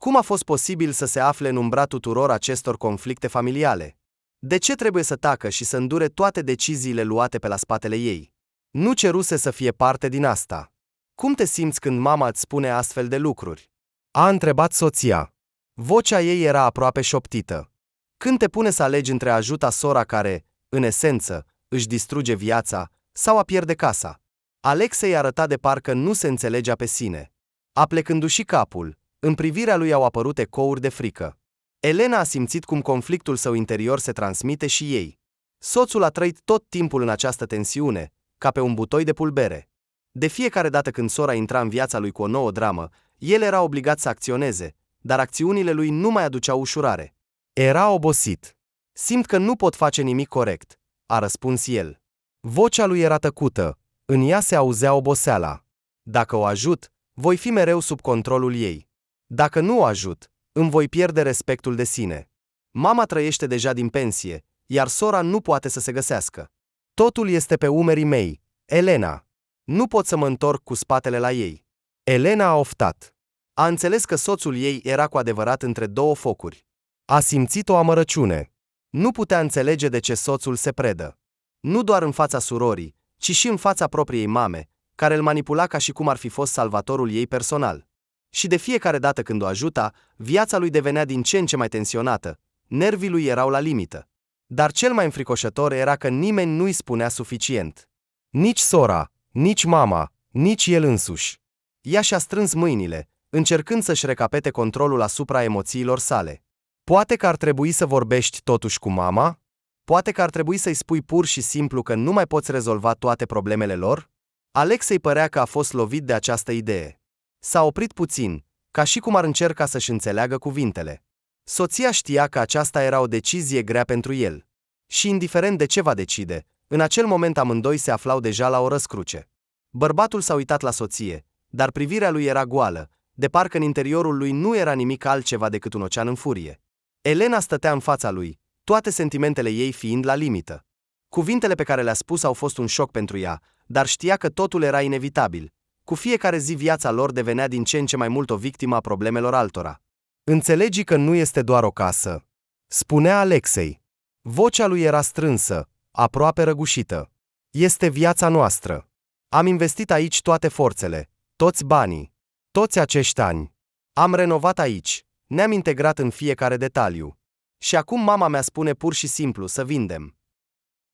Cum a fost posibil să se afle în umbra tuturor acestor conflicte familiale? De ce trebuie să tacă și să îndure toate deciziile luate pe la spatele ei? Nu ceruse să fie parte din asta. Cum te simți când mama îți spune astfel de lucruri? A întrebat soția. Vocea ei era aproape șoptită. Când te pune să alegi între a ajuta sora care, în esență, își distruge viața, sau a pierde casa? Alexei arăta de parcă nu se înțelegea pe sine. Aplecându-și capul, în privirea lui au apărut ecouri de frică. Elena a simțit cum conflictul său interior se transmite și ei. Soțul a trăit tot timpul în această tensiune, ca pe un butoi de pulbere. De fiecare dată când sora intra în viața lui cu o nouă dramă, el era obligat să acționeze, dar acțiunile lui nu mai aduceau ușurare. Era obosit. Simt că nu pot face nimic corect, a răspuns el. Vocea lui era tăcută, în ea se auzea oboseala. Dacă o ajut, voi fi mereu sub controlul ei. Dacă nu o ajut, îmi voi pierde respectul de sine. Mama trăiește deja din pensie, iar sora nu poate să se găsească. Totul este pe umerii mei, Elena. Nu pot să mă întorc cu spatele la ei. Elena a oftat. A înțeles că soțul ei era cu adevărat între două focuri. A simțit o amărăciune. Nu putea înțelege de ce soțul se predă. Nu doar în fața surorii, ci și în fața propriei mame, care îl manipula ca și cum ar fi fost salvatorul ei personal. Și de fiecare dată când o ajuta, viața lui devenea din ce în ce mai tensionată, nervii lui erau la limită. Dar cel mai înfricoșător era că nimeni nu-i spunea suficient. Nici sora, nici mama, nici el însuși. Ea și-a strâns mâinile, încercând să-și recapete controlul asupra emoțiilor sale. Poate că ar trebui să vorbești totuși cu mama? Poate că ar trebui să-i spui pur și simplu că nu mai poți rezolva toate problemele lor? Alexei părea că a fost lovit de această idee. S-a oprit puțin, ca și cum ar încerca să-și înțeleagă cuvintele. Soția știa că aceasta era o decizie grea pentru el. Și indiferent de ce va decide, în acel moment amândoi se aflau deja la o răscruce. Bărbatul s-a uitat la soție, dar privirea lui era goală, de parcă în interiorul lui nu era nimic altceva decât un ocean în furie. Elena stătea în fața lui, toate sentimentele ei fiind la limită. Cuvintele pe care le-a spus au fost un șoc pentru ea, dar știa că totul era inevitabil. Cu fiecare zi viața lor devenea din ce în ce mai mult o victimă a problemelor altora. Înțelegi că nu este doar o casă, spunea Alexei. Vocea lui era strânsă, aproape răgușită. Este viața noastră. Am investit aici toate forțele, toți banii, toți acești ani. Am renovat aici, ne-am integrat în fiecare detaliu. Și acum mama mea spune pur și simplu să vindem.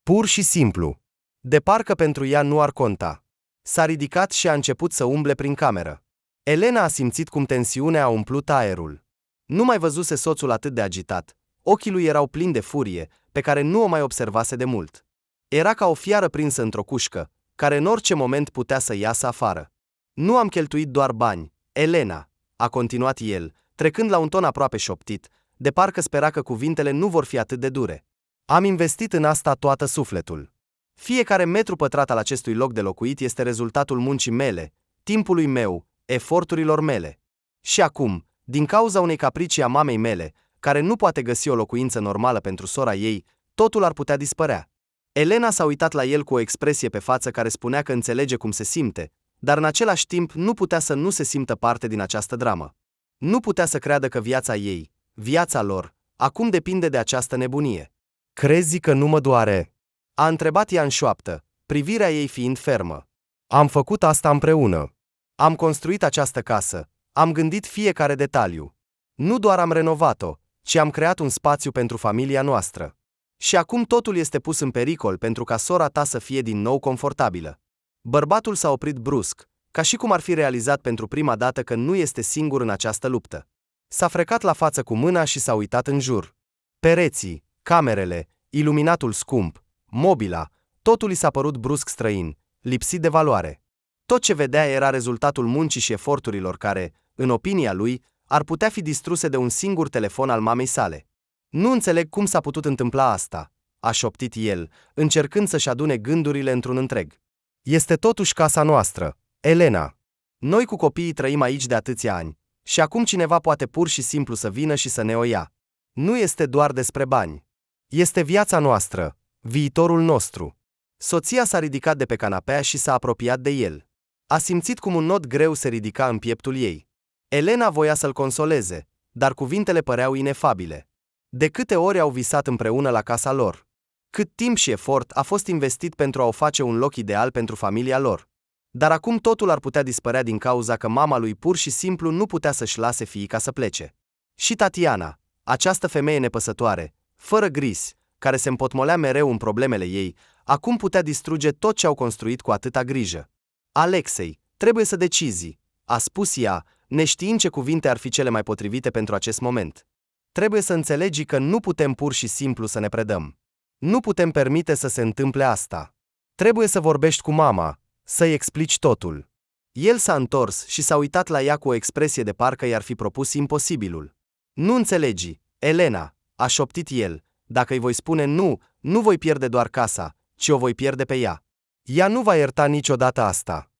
Pur și simplu. De parcă pentru ea nu ar conta. S-a ridicat și a început să umble prin cameră. Elena a simțit cum tensiunea a umplut aerul. Nu mai văzuse soțul atât de agitat. Ochii lui erau plini de furie, pe care nu o mai observase de mult. Era ca o fiară prinsă într-o cușcă, care în orice moment putea să iasă afară. Nu am cheltuit doar bani, Elena, a continuat el, trecând la un ton aproape șoptit, de parcă spera că cuvintele nu vor fi atât de dure. Am investit în asta toată sufletul. Fiecare metru pătrat al acestui loc de locuit este rezultatul muncii mele, timpului meu, eforturilor mele. Și acum, din cauza unei capricii a mamei mele, care nu poate găsi o locuință normală pentru sora ei, totul ar putea dispărea. Elena s-a uitat la el cu o expresie pe față care spunea că înțelege cum se simte, dar în același timp nu putea să nu se simtă parte din această dramă. Nu putea să creadă că viața ei, viața lor, acum depinde de această nebunie. Crezi că nu mă doare? A întrebat ea în șoaptă, privirea ei fiind fermă. Am făcut asta împreună. Am construit această casă, am gândit fiecare detaliu. Nu doar am renovat-o, ci am creat un spațiu pentru familia noastră. Și acum totul este pus în pericol pentru ca sora ta să fie din nou confortabilă. Bărbatul s-a oprit brusc, ca și cum ar fi realizat pentru prima dată că nu este singur în această luptă. S-a frecat la față cu mâna și s-a uitat în jur. Pereții, camerele, iluminatul scump, mobila, totul i s-a părut brusc străin, lipsit de valoare. Tot ce vedea era rezultatul muncii și eforturilor care, în opinia lui, ar putea fi distruse de un singur telefon al mamei sale. Nu înțeleg cum s-a putut întâmpla asta, a șoptit el, încercând să-și adune gândurile într-un întreg. Este totuși casa noastră, Elena. Noi cu copiii trăim aici de atâția ani, și acum cineva poate pur și simplu să vină și să ne o ia. Nu este doar despre bani. Este viața noastră, viitorul nostru. Soția s-a ridicat de pe canapea și s-a apropiat de el. A simțit cum un nod greu se ridica în pieptul ei. Elena voia să-l consoleze, dar cuvintele păreau inefabile. De câte ori au visat împreună la casa lor? Cât timp și efort a fost investit pentru a o face un loc ideal pentru familia lor? Dar acum totul ar putea dispărea din cauza că mama lui pur și simplu nu putea să-și lase fiica să plece. Și Tatiana, această femeie nepăsătoare, fără gris, care se împotmolea mereu în problemele ei, acum putea distruge tot ce au construit cu atâta grijă. Alexei, trebuie să decizi, a spus ea, neștiind ce cuvinte ar fi cele mai potrivite pentru acest moment. Trebuie să înțelegi că nu putem pur și simplu să ne predăm. Nu putem permite să se întâmple asta. Trebuie să vorbești cu mama, să-i explici totul. El s-a întors și s-a uitat la ea cu o expresie de parcă i-ar fi propus imposibilul. Nu înțelegi, Elena, a șoptit el, dacă îi voi spune nu, nu voi pierde doar casa, ci o voi pierde pe ea. Ea nu va ierta niciodată asta.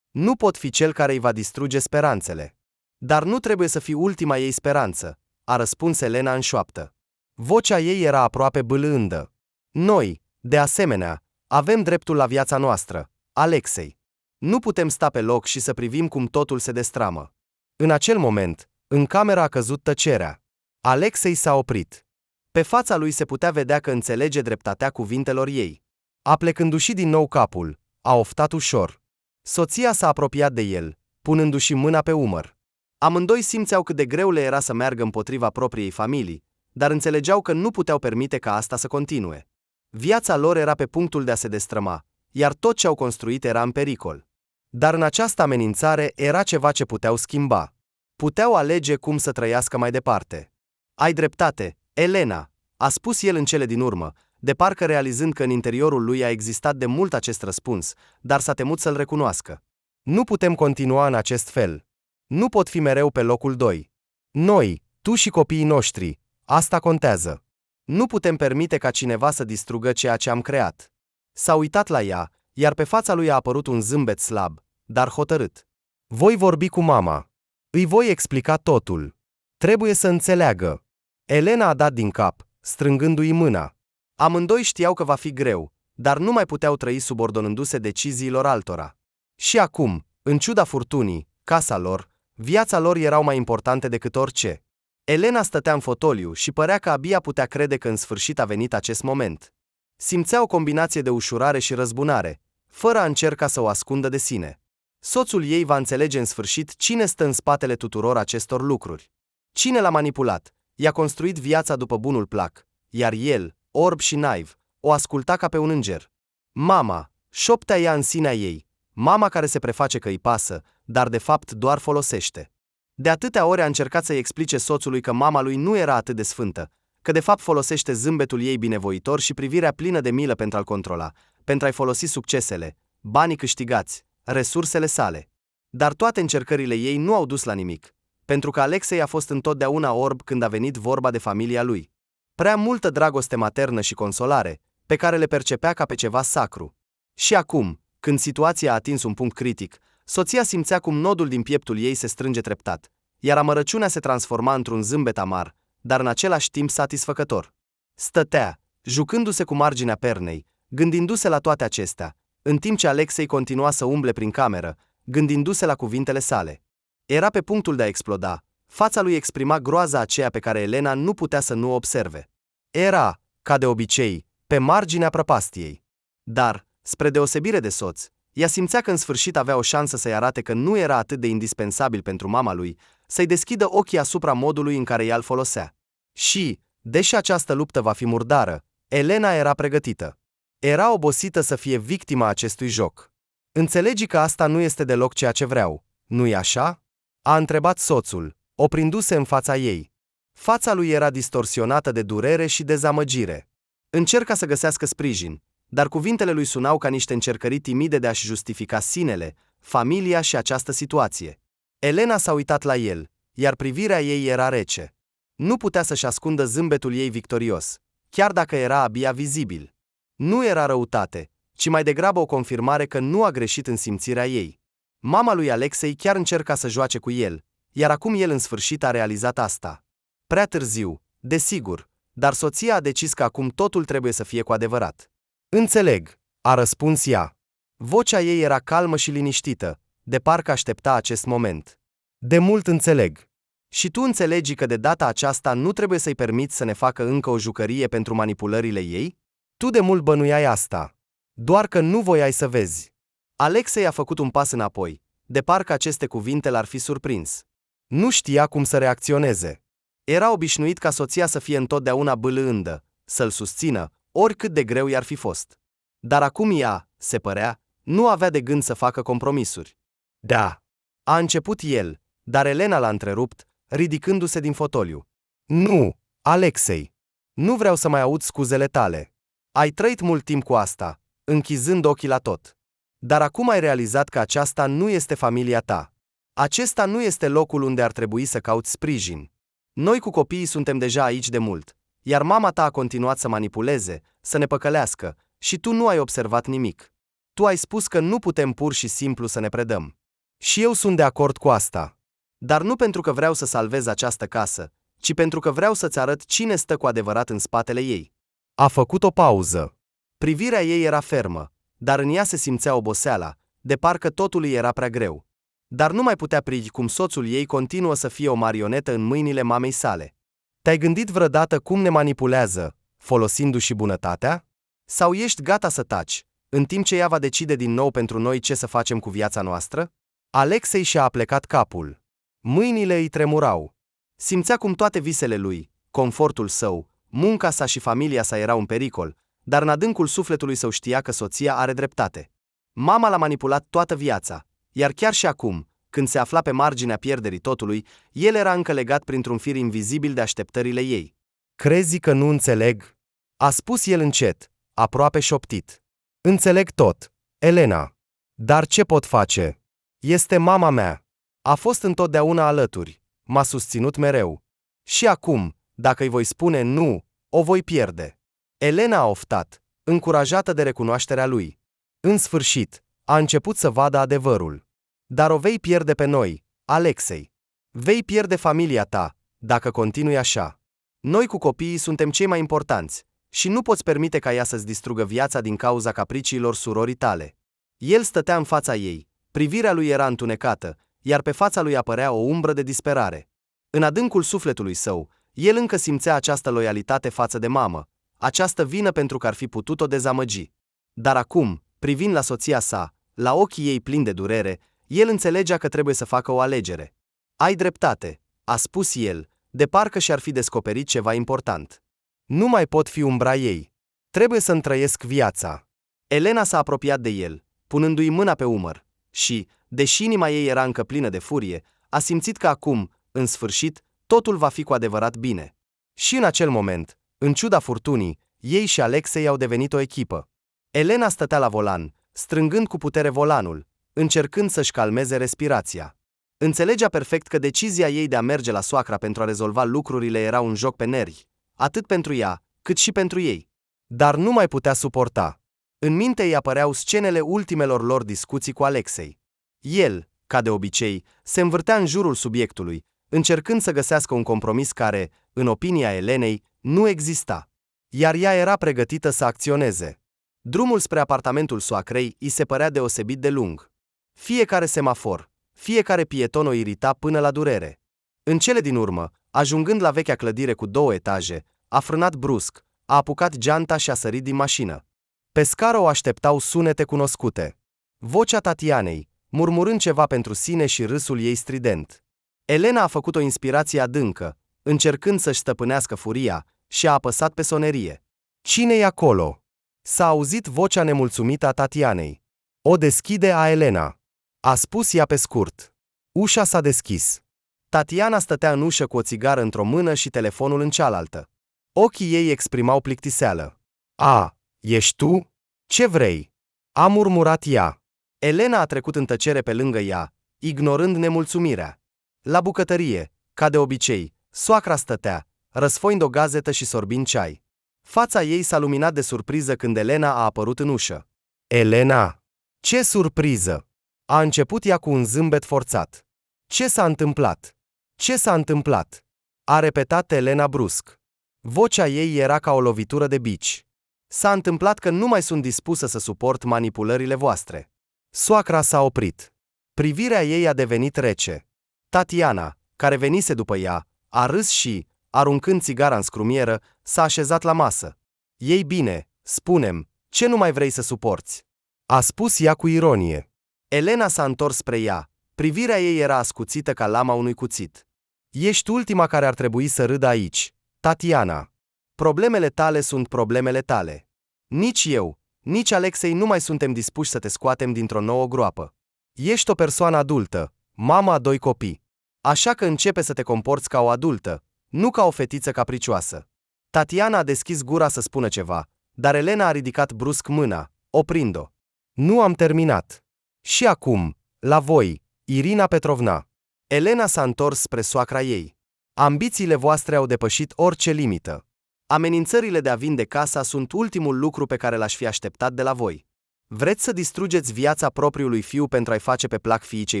Nu pot fi cel care îi va distruge speranțele. Dar nu trebuie să fii ultima ei speranță, a răspuns Elena în șoaptă. Vocea ei era aproape bâlândă. Noi, de asemenea, avem dreptul la viața noastră, Alexei. Nu putem sta pe loc și să privim cum totul se destramă. În acel moment, în cameră a căzut tăcerea. Alexei s-a oprit. Pe fața lui se putea vedea că înțelege dreptatea cuvintelor ei. Aplecându-și din nou capul, a oftat ușor. Soția s-a apropiat de el, punându-și mâna pe umăr. Amândoi simțeau cât de greu le era să meargă împotriva propriei familii, dar înțelegeau că nu puteau permite ca asta să continue. Viața lor era pe punctul de a se destrăma, iar tot ce au construit era în pericol. Dar în această amenințare era ceva ce puteau schimba. Puteau alege cum să trăiască mai departe. Ai dreptate, Elena, a spus el în cele din urmă, de parcă realizând că în interiorul lui a existat de mult acest răspuns, dar s-a temut să-l recunoască. Nu putem continua în acest fel. Nu pot fi mereu pe locul 2. Noi, tu și copiii noștri, asta contează. Nu putem permite ca cineva să distrugă ceea ce am creat. S-a uitat la ea, iar pe fața lui a apărut un zâmbet slab, dar hotărât. Voi vorbi cu mama. Îi voi explica totul. Trebuie să înțeleagă. Elena a dat din cap, strângându-i mâna. Amândoi știau că va fi greu, dar nu mai puteau trăi subordonându-se deciziilor altora. Și acum, în ciuda furtunii, casa lor, viața lor erau mai importante decât orice. Elena stătea în fotoliu și părea că abia putea crede că în sfârșit a venit acest moment. Simțea o combinație de ușurare și răzbunare, fără a încerca să o ascundă de sine. Soțul ei va înțelege în sfârșit cine stă în spatele tuturor acestor lucruri. Cine l-a manipulat, i-a construit viața după bunul plac, iar el, orb și naiv, o asculta ca pe un înger. Mama, șoptea ea în sinea ei, mama care se preface că îi pasă, dar de fapt doar folosește. De atâtea ori a încercat să-i explice soțului că mama lui nu era atât de sfântă, că de fapt folosește zâmbetul ei binevoitor și privirea plină de milă pentru a-l controla, pentru a-i folosi succesele, banii câștigați, resursele sale. Dar toate încercările ei nu au dus la nimic, pentru că Alexei a fost întotdeauna orb când a venit vorba de familia lui. Prea multă dragoste maternă și consolare, pe care le percepea ca pe ceva sacru. Și acum, când situația a atins un punct critic, soția simțea cum nodul din pieptul ei se strânge treptat, iar amărăciunea se transforma într-un zâmbet amar, dar în același timp satisfăcător. Stătea, jucându-se cu marginea pernei, gândindu-se la toate acestea, în timp ce Alexei continua să umble prin cameră, gândindu-se la cuvintele sale. Era pe punctul de a exploda, fața lui exprima groaza aceea pe care Elena nu putea să nu o observe. Era, ca de obicei, pe marginea prăpastiei. Dar, spre deosebire de soț, ea simțea că în sfârșit avea o șansă să-i arate că nu era atât de indispensabil pentru mama lui, să-i deschidă ochii asupra modului în care ea îl folosea. Și, deși această luptă va fi murdară, Elena era pregătită. Era obosită să fie victima acestui joc. Înțelegi că asta nu este deloc ceea ce vreau, nu-i așa? A întrebat soțul, oprindu-se în fața ei. Fața lui era distorsionată de durere și dezamăgire. Încerca să găsească sprijin, dar cuvintele lui sunau ca niște încercări timide de a-și justifica sinele, familia și această situație. Elena s-a uitat la el, iar privirea ei era rece. Nu putea să-și ascundă zâmbetul ei victorios, chiar dacă era abia vizibil. Nu era răutate, ci mai degrabă o confirmare că nu a greșit în simțirea ei. Mama lui Alexei chiar încerca să joace cu el, iar acum el în sfârșit a realizat asta. Prea târziu, desigur, dar soția a decis că acum totul trebuie să fie cu adevărat. Înțeleg, a răspuns ea. Vocea ei era calmă și liniștită, de parcă aștepta acest moment. De mult înțeleg. Și tu înțelegi că de data aceasta nu trebuie să-i permiți să ne facă încă o jucărie pentru manipulările ei? Tu de mult bănuiai asta. Doar că nu voiai să vezi. Alexei a făcut un pas înapoi, de parcă aceste cuvinte l-ar fi surprins. Nu știa cum să reacționeze. Era obișnuit ca soția să fie întotdeauna bâlândă, să-l susțină, oricât de greu i-ar fi fost. Dar acum ea, se părea, nu avea de gând să facă compromisuri. Da. A început el, dar Elena l-a întrerupt, ridicându-se din fotoliu. Nu, Alexei. Nu vreau să mai aud scuzele tale. Ai trăit mult timp cu asta, închizând ochii la tot. Dar acum ai realizat că aceasta nu este familia ta. Acesta nu este locul unde ar trebui să cauți sprijin. Noi cu copiii suntem deja aici de mult, iar mama ta a continuat să manipuleze, să ne păcălească, și tu nu ai observat nimic. Tu ai spus că nu putem pur și simplu să ne predăm. Și eu sunt de acord cu asta. Dar nu pentru că vreau să salvez această casă, ci pentru că vreau să-ți arăt cine stă cu adevărat în spatele ei. A făcut o pauză. Privirea ei era fermă, dar în ea se simțea oboseala, de parcă totul îi era prea greu. Dar nu mai putea privi cum soțul ei continuă să fie o marionetă în mâinile mamei sale. Te-ai gândit vreodată cum ne manipulează, folosindu-și bunătatea? Sau ești gata să taci, în timp ce ea va decide din nou pentru noi ce să facem cu viața noastră? Alexei și-a aplecat capul. Mâinile îi tremurau. Simțea cum toate visele lui, confortul său, munca sa și familia sa erau în pericol, dar în adâncul sufletului său știa că soția are dreptate. Mama l-a manipulat toată viața, iar chiar și acum, când se afla pe marginea pierderii totului, el era încă legat printr-un fir invizibil de așteptările ei. Crezi că nu înțeleg? A spus el încet, aproape șoptit. Înțeleg tot, Elena. Dar ce pot face? Este mama mea. A fost întotdeauna alături, m-a susținut mereu. Și acum, dacă îi voi spune nu, o voi pierde. Elena a oftat, încurajată de recunoașterea lui. În sfârșit, a început să vadă adevărul. Dar o vei pierde pe noi, Alexei. Vei pierde familia ta, dacă continui așa. Noi cu copiii suntem cei mai importanți și nu poți permite ca ea să-ți distrugă viața din cauza capriciilor surorii tale. El stătea în fața ei, privirea lui era întunecată, iar pe fața lui apărea o umbră de disperare. În adâncul sufletului său, el încă simțea această loialitate față de mamă, această vină pentru că ar fi putut o dezamăgi. Dar acum, privind la soția sa, la ochii ei plini de durere, el înțelegea că trebuie să facă o alegere. Ai dreptate, a spus el, de parcă și-ar fi descoperit ceva important. Nu mai pot fi umbra ei. Trebuie să-mi trăiesc viața. Elena s-a apropiat de el, punându-i mâna pe umăr, și, deși inima ei era încă plină de furie, a simțit că acum, în sfârșit, totul va fi cu adevărat bine. Și în acel moment, în ciuda furtunii, ei și Alexei au devenit o echipă. Elena stătea la volan, strângând cu putere volanul, încercând să-și calmeze respirația. Înțelegea perfect că decizia ei de a merge la soacra pentru a rezolva lucrurile era un joc pe nervi, atât pentru ea, cât și pentru ei. Dar nu mai putea suporta. În minte îi apăreau scenele ultimelor lor discuții cu Alexei. El, ca de obicei, se învârtea în jurul subiectului, încercând să găsească un compromis care, în opinia Elenei, nu exista. Iar ea era pregătită să acționeze. Drumul spre apartamentul soacrei îi se părea deosebit de lung. Fiecare semafor, fiecare pieton o irita până la durere. În cele din urmă, ajungând la vechea clădire cu 2 etaje, a frânat brusc, a apucat geanta și a sărit din mașină. Pe scară o așteptau sunete cunoscute. Vocea Tatianei, murmurând ceva pentru sine și râsul ei strident. Elena a făcut o inspirație adâncă, încercând să-și stăpânească furia, și a apăsat pe sonerie. Cine-i acolo? S-a auzit vocea nemulțumită a Tatianei. O deschide a Elena. A spus ea pe scurt. Ușa s-a deschis. Tatiana stătea în ușă cu o țigară într-o mână și telefonul în cealaltă. Ochii ei exprimau plictiseală. A, ești tu? Ce vrei? A murmurat ea. Elena a trecut în tăcere pe lângă ea, ignorând nemulțumirea. La bucătărie, ca de obicei, soacra stătea, răsfoind o gazetă și sorbind ceai. Fața ei s-a luminat de surpriză când Elena a apărut în ușă. Elena! Ce surpriză! A început ea cu un zâmbet forțat. Ce s-a întâmplat? Ce s-a întâmplat? A repetat Elena brusc. Vocea ei era ca o lovitură de bici. S-a întâmplat că nu mai sunt dispusă să suport manipulările voastre. Soacra s-a oprit. Privirea ei a devenit rece. Tatiana, care venise după ea, a râs și, aruncând țigara în scrumieră, s-a așezat la masă. Ei bine, spune-mi, ce nu mai vrei să suporți? A spus ea cu ironie. Elena s-a întors spre ea. Privirea ei era ascuțită ca lama unui cuțit. Ești ultima care ar trebui să râdă aici, Tatiana. Problemele tale sunt problemele tale. Nici eu, nici Alexei nu mai suntem dispuși să te scoatem dintr-o nouă groapă. Ești o persoană adultă, mama a 2 copii. Așa că începe să te comporți ca o adultă, nu ca o fetiță capricioasă. Tatiana a deschis gura să spună ceva, dar Elena a ridicat brusc mâna, oprind-o. Nu am terminat. Și acum, la voi, Irina Petrovna. Elena s-a întors spre soacra ei. Ambițiile voastre au depășit orice limită. Amenințările de a vinde casa sunt ultimul lucru pe care l-aș fi așteptat de la voi. Vreți să distrugeți viața propriului fiu pentru a-i face pe plac fiicei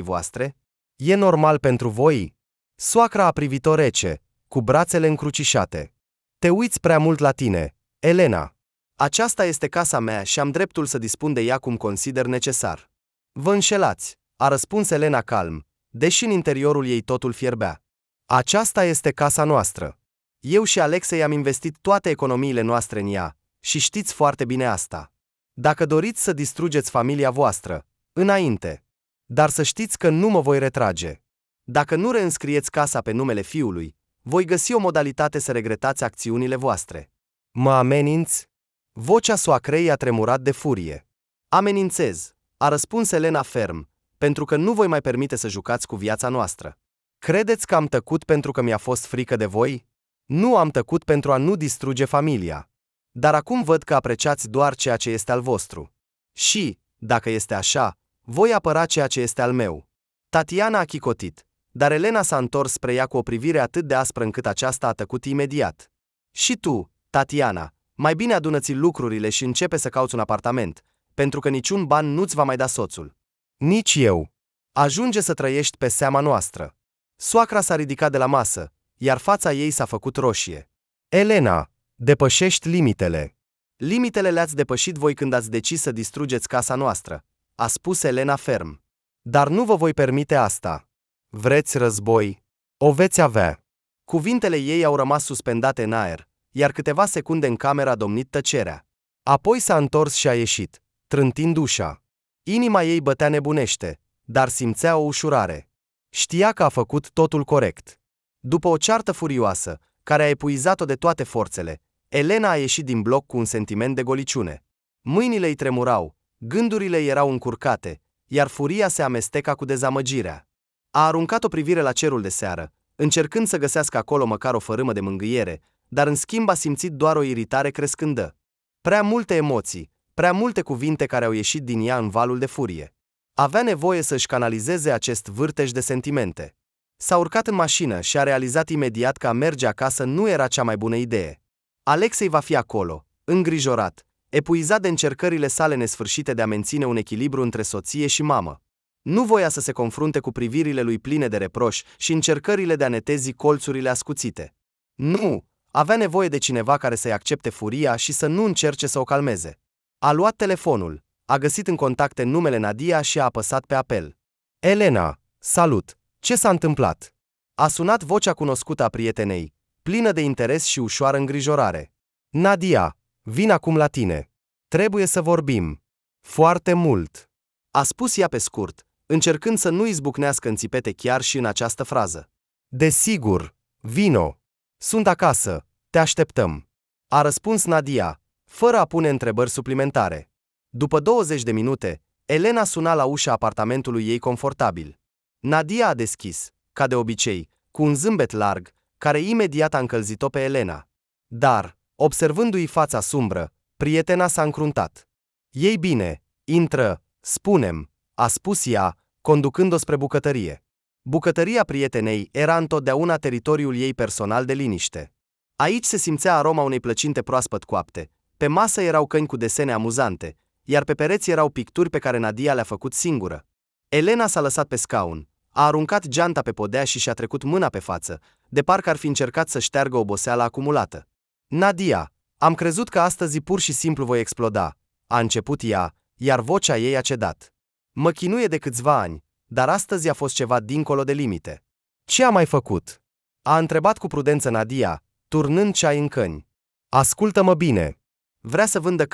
voastre? E normal pentru voi? Soacra a privit-o rece, cu brațele încrucișate. Te uiți prea mult la tine, Elena. Aceasta este casa mea și am dreptul să dispun de ea cum consider necesar. Vă înșelați, a răspuns Elena calm, deși în interiorul ei totul fierbea. Aceasta este casa noastră. Eu și Alexei am investit toate economiile noastre în ea, și știți foarte bine asta. Dacă doriți să distrugeți familia voastră, înainte. Dar să știți că nu mă voi retrage. Dacă nu reînscrieți casa pe numele fiului, voi găsi o modalitate să regretați acțiunile voastre. Mă ameninți? Vocea soacrei a tremurat de furie. Amenințez, a răspuns Elena ferm, pentru că nu voi mai permite să jucați cu viața noastră. Credeți că am tăcut pentru că mi-a fost frică de voi? Nu am tăcut pentru a nu distruge familia. Dar acum văd că apreciați doar ceea ce este al vostru. Și, dacă este așa, voi apăra ceea ce este al meu. Tatiana a chicotit, dar Elena s-a întors spre ea cu o privire atât de aspră încât aceasta a tăcut imediat. Și tu, Tatiana, mai bine adună-ți lucrurile și începe să cauți un apartament, pentru că niciun ban nu-ți va mai da soțul. Nici eu. Ajunge să trăiești pe seama noastră. Soacra s-a ridicat de la masă, iar fața ei s-a făcut roșie. Elena, depășești limitele. Limitele le-ați depășit voi când ați decis să distrugeți casa noastră, a spus Elena ferm. Dar nu vă voi permite asta. Vreți război? O veți avea. Cuvintele ei au rămas suspendate în aer, iar câteva secunde în cameră a domnit tăcerea. Apoi s-a întors și a ieșit, trântind ușa. Inima ei bătea nebunește, dar simțea o ușurare. Știa că a făcut totul corect. După o ceartă furioasă, care a epuizat-o de toate forțele, Elena a ieșit din bloc cu un sentiment de goliciune. Mâinile îi tremurau, gândurile erau încurcate, iar furia se amesteca cu dezamăgirea. A aruncat o privire la cerul de seară, încercând să găsească acolo măcar o fărâmă de mângâiere, dar în schimb a simțit doar o iritare crescândă. Prea multe emoții, prea multe cuvinte care au ieșit din ea în valul de furie. Avea nevoie să-și canalizeze acest vârtej de sentimente. S-a urcat în mașină și a realizat imediat că a merge acasă nu era cea mai bună idee. Alexei va fi acolo, îngrijorat, epuizat de încercările sale nesfârșite de a menține un echilibru între soție și mamă. Nu voia să se confrunte cu privirile lui pline de reproș și încercările de a netezi colțurile ascuțite. Nu, avea nevoie de cineva care să-i accepte furia și să nu încerce să o calmeze. A luat telefonul, a găsit în contacte numele Nadia și a apăsat pe apel. Elena, salut! Ce s-a întâmplat? A sunat vocea cunoscută a prietenei, plină de interes și ușoară îngrijorare. Nadia, vin acum la tine. Trebuie să vorbim. Foarte mult. A spus ea pe scurt, încercând să nu izbucnească în țipete chiar și în această frază. Desigur, vino. Sunt acasă, te așteptăm. A răspuns Nadia, fără a pune întrebări suplimentare. După 20 de minute, Elena suna la ușa apartamentului ei confortabil. Nadia a deschis, ca de obicei, cu un zâmbet larg, care imediat a încălzit-o pe Elena. Dar, observându-i fața sumbră, prietena s-a încruntat. Ei bine, intră, spune-mi, a spus ea, conducând-o spre bucătărie. Bucătăria prietenei era întotdeauna teritoriul ei personal de liniște. Aici se simțea aroma unei plăcinte proaspăt coapte, pe masă erau căni cu desene amuzante, iar pe pereți erau picturi pe care Nadia le-a făcut singură. Elena s-a lăsat pe scaun, a aruncat geanta pe podea și și-a trecut mâna pe față, de parcă ar fi încercat să șteargă oboseala acumulată. Nadia, am crezut că astăzi pur și simplu voi exploda, a început ea, iar vocea ei a cedat. Mă chinuie de câțiva ani, dar astăzi a fost ceva dincolo de limite. Ce a mai făcut? A întrebat cu prudență Nadia, turnând ceai în căni. Ascultă-mă bine. Vrea să vândă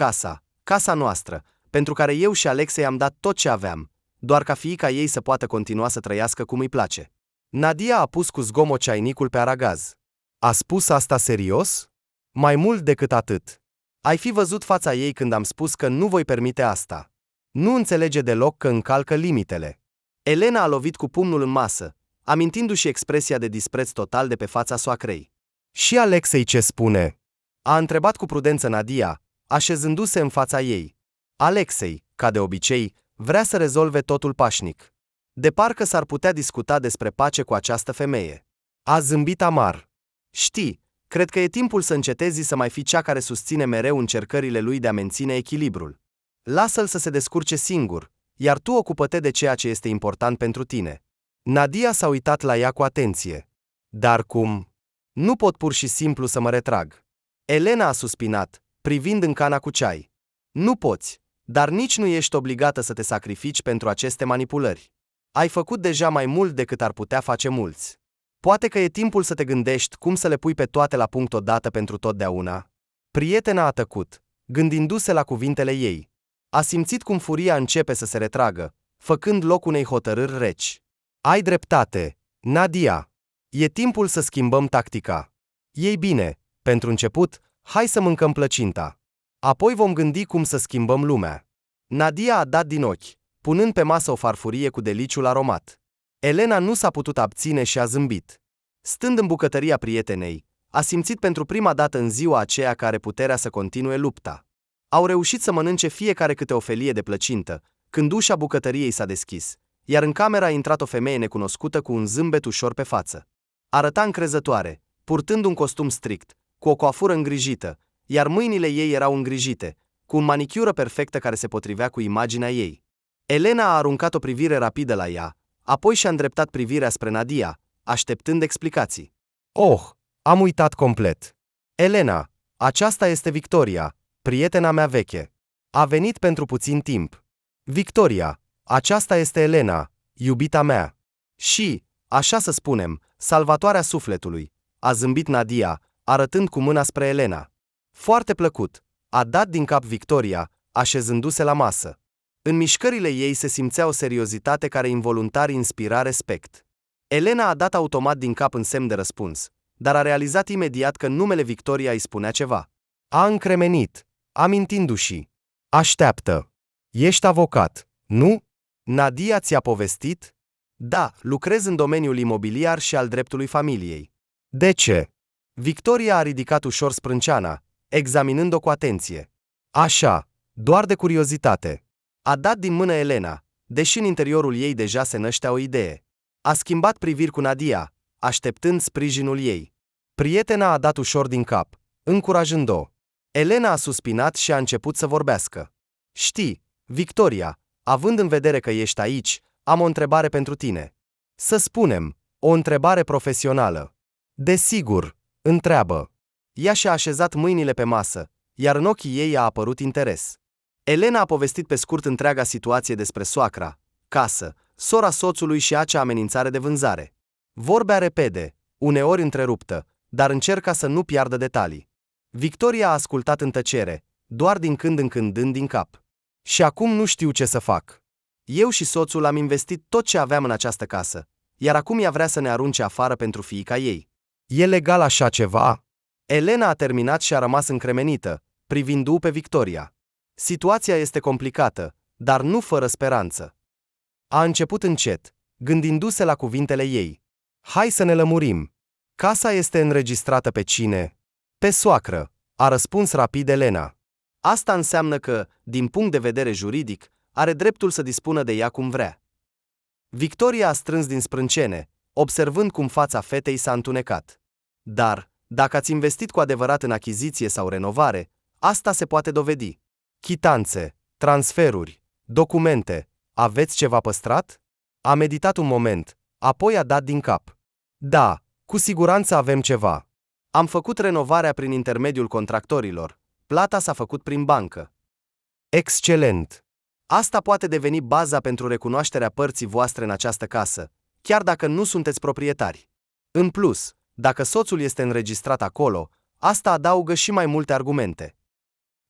casa noastră, pentru care eu și Alexei am dat tot ce aveam, doar ca fiica ei să poată continua să trăiască cum îi place. Nadia a pus cu zgomot ceainicul pe aragaz. A spus asta serios? Mai mult decât atât. Ai fi văzut fața ei când am spus că nu voi permite asta. Nu înțelege deloc că încalcă limitele. Elena a lovit cu pumnul în masă, amintindu-și expresia de dispreț total de pe fața soacrei. Și Alexei ce spune? A întrebat cu prudență Nadia, așezându-se în fața ei. Alexei, ca de obicei, vrea să rezolve totul pașnic. De parcă s-ar putea discuta despre pace cu această femeie. A zâmbit amar. Știi, cred că e timpul să încetezi să mai fii cea care susține mereu încercările lui de a menține echilibrul. Lasă-l să se descurce singur, iar tu ocupă-te de ceea ce este important pentru tine. Nadia s-a uitat la ea cu atenție. Dar cum? Nu pot pur și simplu să mă retrag. Elena a suspinat, privind în cana cu ceai. Nu poți, dar nici nu ești obligată să te sacrifici pentru aceste manipulări. Ai făcut deja mai mult decât ar putea face mulți. Poate că e timpul să te gândești cum să le pui pe toate la punct odată pentru totdeauna. Prietena a tăcut, gândindu-se la cuvintele ei. A simțit cum furia începe să se retragă, făcând loc unei hotărâri reci. Ai dreptate, Nadia. E timpul să schimbăm tactica. Ei bine, pentru început, hai să mâncăm plăcinta. Apoi vom gândi cum să schimbăm lumea. Nadia a dat din ochi, punând pe masă o farfurie cu deliciul aromat. Elena nu s-a putut abține și a zâmbit. Stând în bucătăria prietenei, a simțit pentru prima dată în ziua aceea că are puterea să continue lupta. Au reușit să mănânce fiecare câte o felie de plăcintă, când ușa bucătăriei s-a deschis, iar în cameră a intrat o femeie necunoscută cu un zâmbet ușor pe față. Arăta încrezătoare, purtând un costum strict, cu o coafură îngrijită, iar mâinile ei erau îngrijite, cu un manicură perfectă care se potrivea cu imaginea ei. Elena a aruncat o privire rapidă la ea, apoi și-a îndreptat privirea spre Nadia, așteptând explicații. Oh, am uitat complet. Elena, aceasta este Victoria, prietena mea veche. A venit pentru puțin timp. Victoria, aceasta este Elena, iubita mea. Și, așa să spunem, salvatoarea sufletului, a zâmbit Nadia, arătând cu mâna spre Elena. Foarte plăcut, a dat din cap Victoria, așezându-se la masă. În mișcările ei se simțea o seriozitate care involuntar inspira respect. Elena a dat automat din cap în semn de răspuns, dar a realizat imediat că numele Victoria îi spunea ceva. A încremenit, amintindu-și. Așteaptă. Ești avocat, nu? Nadia ți-a povestit? Da, lucrez în domeniul imobiliar și al dreptului familiei. De ce? Victoria a ridicat ușor sprânceana, examinând-o cu atenție. Așa, doar de curiozitate. A dat din mână Elena, deși în interiorul ei deja se năștea o idee. A schimbat priviri cu Nadia, așteptând sprijinul ei. Prietena a dat ușor din cap, încurajând-o. Elena a suspinat și a început să vorbească. Știi, Victoria, având în vedere că ești aici, am o întrebare pentru tine. Să spunem, o întrebare profesională. Desigur, întreabă. Ea și-a așezat mâinile pe masă, iar în ochii ei a apărut interes. Elena a povestit pe scurt întreaga situație despre soacra, casă, sora soțului și acea amenințare de vânzare. Vorbea repede, uneori întreruptă, dar încerca să nu piardă detalii. Victoria a ascultat în tăcere, doar din când în când dând din cap. Și acum nu știu ce să fac. Eu și soțul am investit tot ce aveam în această casă, iar acum ea vrea să ne arunce afară pentru fiica ei. E legal așa ceva? Elena a terminat și a rămas încremenită, privindu-o pe Victoria. Situația este complicată, dar nu fără speranță. A început încet, gândindu-se la cuvintele ei. Hai să ne lămurim. Casa este înregistrată pe cine? Pe soacră, a răspuns rapid Elena. Asta înseamnă că, din punct de vedere juridic, are dreptul să dispună de ea cum vrea. Victoria a strâns din sprâncene, observând cum fața fetei s-a întunecat. Dar, dacă ați investit cu adevărat în achiziție sau renovare, asta se poate dovedi. Chitanțe, transferuri, documente, aveți ceva păstrat? A meditat un moment, apoi a dat din cap. Da, cu siguranță avem ceva. Am făcut renovarea prin intermediul contractorilor, plata s-a făcut prin bancă. Excelent! Asta poate deveni baza pentru recunoașterea părții voastre în această casă, chiar dacă nu sunteți proprietari. În plus, dacă soțul este înregistrat acolo, asta adaugă și mai multe argumente.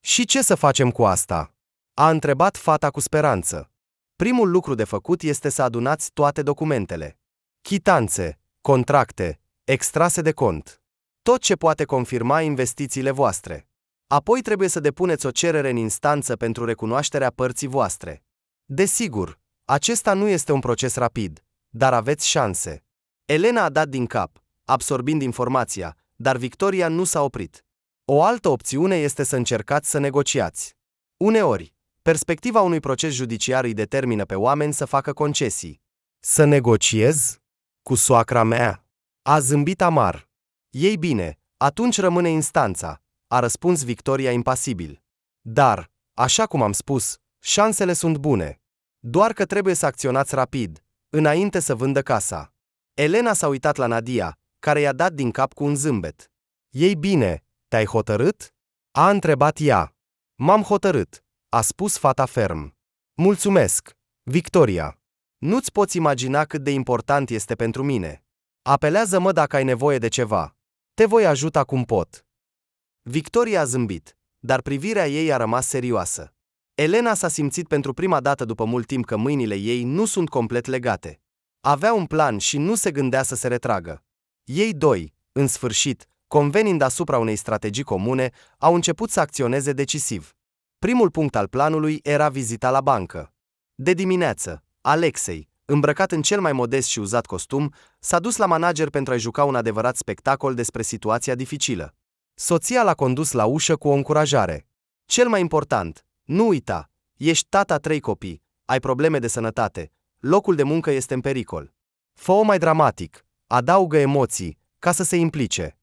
Și ce să facem cu asta? A întrebat fata cu speranță. Primul lucru de făcut este să adunați toate documentele. Chitanțe, contracte, extrase de cont. Tot ce poate confirma investițiile voastre. Apoi trebuie să depuneți o cerere în instanță pentru recunoașterea părții voastre. Desigur, acesta nu este un proces rapid, dar aveți șanse. Elena a dat din cap, absorbind informația, dar Victoria nu s-a oprit. O altă opțiune este să încercați să negociați. Uneori, perspectiva unui proces judiciar îi determină pe oameni să facă concesii. Să negociez? Cu soacra mea? A zâmbit amar. Ei bine, atunci rămâne instanța, a răspuns Victoria impasibil. Dar, așa cum am spus, șansele sunt bune. Doar că trebuie să acționați rapid, înainte să vândă casa. Elena s-a uitat la Nadia, care i-a dat din cap cu un zâmbet. Ei bine, te-ai hotărât? A întrebat ea. M-am hotărât, a spus fata ferm. Mulțumesc, Victoria. Nu-ți poți imagina cât de important este pentru mine. Apelează-mă dacă ai nevoie de ceva. Te voi ajuta cum pot. Victoria a zâmbit, dar privirea ei a rămas serioasă. Elena s-a simțit pentru prima dată după mult timp că mâinile ei nu sunt complet legate. Avea un plan și nu se gândea să se retragă. Ei doi, în sfârșit, convenind asupra unei strategii comune, au început să acționeze decisiv. Primul punct al planului era vizita la bancă. De dimineață, Alexei, îmbrăcat în cel mai modest și uzat costum, s-a dus la manager pentru a-i juca un adevărat spectacol despre situația dificilă. Soția l-a condus la ușă cu o încurajare. Cel mai important, nu uita, ești tata 3 copii, ai probleme de sănătate, locul de muncă este în pericol. Fă-o mai dramatic, adaugă emoții, ca să se implice.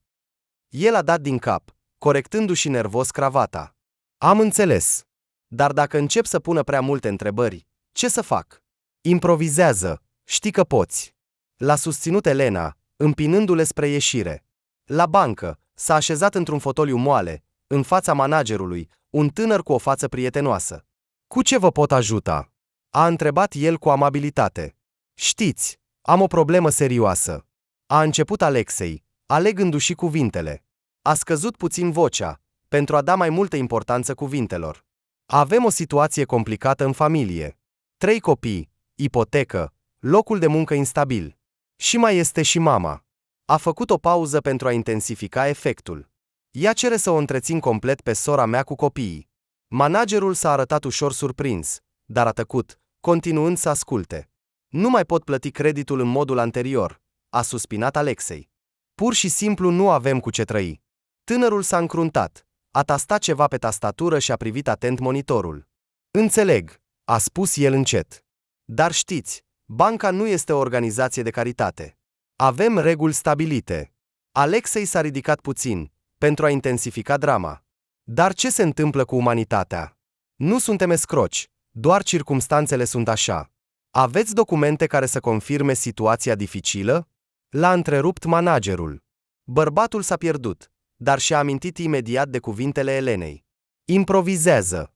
El a dat din cap, corectându-și nervos cravata. Am înțeles. Dar dacă încep să pună prea multe întrebări, ce să fac? Improvizează, știi că poți. L-a susținut Elena, împinându-le spre ieșire. La bancă, s-a așezat într-un fotoliu moale, în fața managerului, un tânăr cu o față prietenoasă. Cu ce vă pot ajuta? A întrebat el cu amabilitate. Știți, am o problemă serioasă. A început Alexei, alegându-și cuvintele. A scăzut puțin vocea, pentru a da mai multă importanță cuvintelor. Avem o situație complicată în familie. 3 copii, ipotecă, locul de muncă instabil. Și mai este și mama. A făcut o pauză pentru a intensifica efectul. Ea cere să o întrețin complet pe sora mea cu copiii. Managerul s-a arătat ușor surprins, dar a tăcut, continuând să asculte. Nu mai pot plăti creditul în modul anterior, a suspinat Alexei. Pur și simplu nu avem cu ce trăi. Tânărul s-a încruntat, a tastat ceva pe tastatură și a privit atent monitorul. Înțeleg, a spus el încet. Dar știți, banca nu este o organizație de caritate. Avem reguli stabilite. Alexei s-a ridicat puțin, pentru a intensifica drama. Dar ce se întâmplă cu umanitatea? Nu suntem escroci, doar circumstanțele sunt așa. Aveți documente care să confirme situația dificilă? L-a întrerupt managerul. Bărbatul s-a pierdut, dar și-a amintit imediat de cuvintele Elenei. Improvizează.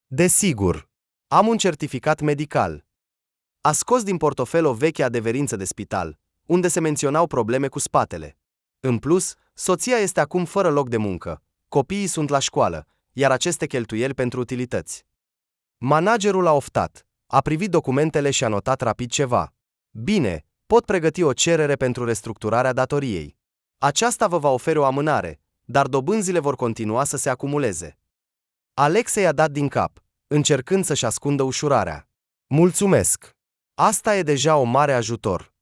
Desigur. Am un certificat medical. A scos din portofel o veche adeverință de spital, unde se menționau probleme cu spatele. În plus, soția este acum fără loc de muncă, copiii sunt la școală, iar aceste cheltuieli pentru utilități. Managerul a oftat, a privit documentele și a notat rapid ceva. Bine, pot pregăti o cerere pentru restructurarea datoriei. Aceasta vă va oferi o amânare, dar dobânzile vor continua să se acumuleze. Alexei a dat din cap, încercând să-și ascundă ușurarea. Mulțumesc! Asta e deja o mare ajutor.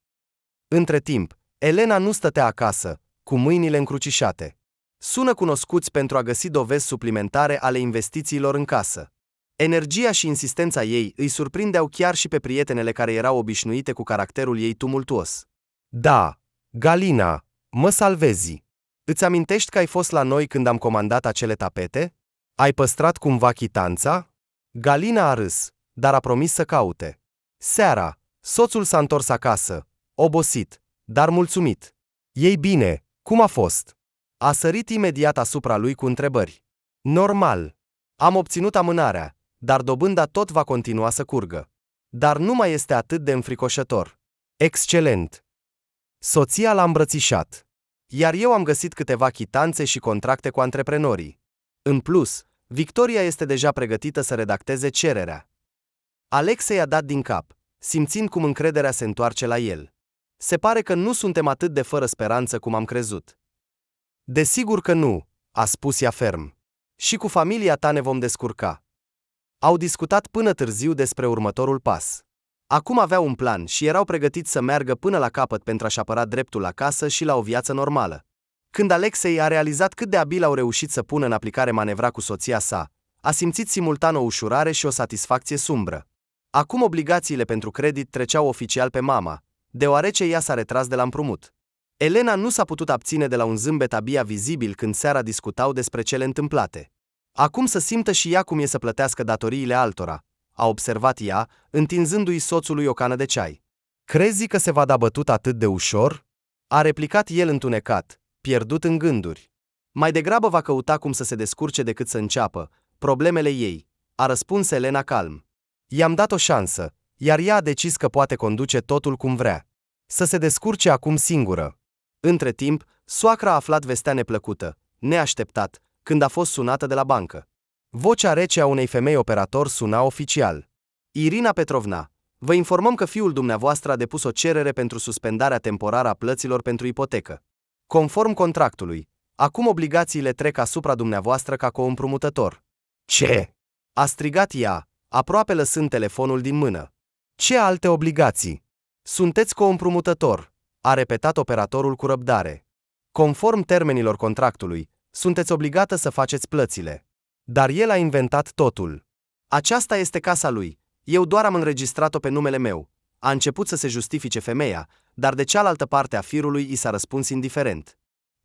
Între timp, Elena nu stătea acasă, cu mâinile încrucișate. Sună cunoscuți pentru a găsi dovezi suplimentare ale investițiilor în casă. Energia și insistența ei îi surprindeau chiar și pe prietenele care erau obișnuite cu caracterul ei tumultuos. Da, Galina, mă salvezi. Îți amintești că ai fost la noi când am comandat acele tapete? Ai păstrat cumva chitanța? Galina a râs, dar a promis să caute. Seara, soțul s-a întors acasă, obosit, dar mulțumit. Ei bine, cum a fost? A sărit imediat asupra lui cu întrebări. Normal. Am obținut amânarea, dar dobânda tot va continua să curgă. Dar nu mai este atât de înfricoșător. Excelent! Soția l-a îmbrățișat. Iar eu am găsit câteva chitanțe și contracte cu antreprenorii. În plus, Victoria este deja pregătită să redacteze cererea. Alexei a dat din cap, simțind cum încrederea se întoarce la el. Se pare că nu suntem atât de fără speranță cum am crezut. Desigur că nu, a spus ea ferm. Și cu familia ta ne vom descurca. Au discutat până târziu despre următorul pas. Acum aveau un plan și erau pregătiți să meargă până la capăt pentru a-și apăra dreptul la casă și la o viață normală. Când Alexei a realizat cât de abil au reușit să pună în aplicare manevra cu soția sa, a simțit simultan o ușurare și o satisfacție sumbră. Acum obligațiile pentru credit treceau oficial pe mama, deoarece ea s-a retras de la împrumut. Elena nu s-a putut abține de la un zâmbet abia vizibil când seara discutau despre cele întâmplate. Acum să simtă și ea cum e să plătească datoriile altora, a observat ea, întinzându-i soțului o cană de ceai. Crezi că se va da bătut atât de ușor? A replicat el întunecat, pierdut în gânduri. Mai degrabă va căuta cum să se descurce decât să înceapă problemele ei, a răspuns Elena calm. I-am dat o șansă, iar ea a decis că poate conduce totul cum vrea. Să se descurce acum singură. Între timp, soacra a aflat vestea neplăcută, neașteptat, când a fost sunată de la bancă. Vocea rece a unei femei operator suna oficial. Irina Petrovna, vă informăm că fiul dumneavoastră a depus o cerere pentru suspendarea temporară a plăților pentru ipotecă. Conform contractului, acum obligațiile trec asupra dumneavoastră ca coîmprumutător. Ce? A strigat ea, aproape lăsând telefonul din mână. Ce alte obligații? Sunteți coîmprumutător, a repetat operatorul cu răbdare. Conform termenilor contractului, sunteți obligată să faceți plățile. Dar el a inventat totul. Aceasta este casa lui, eu doar am înregistrat-o pe numele meu. A început să se justifice femeia, dar de cealaltă parte a firului i s-a răspuns indiferent.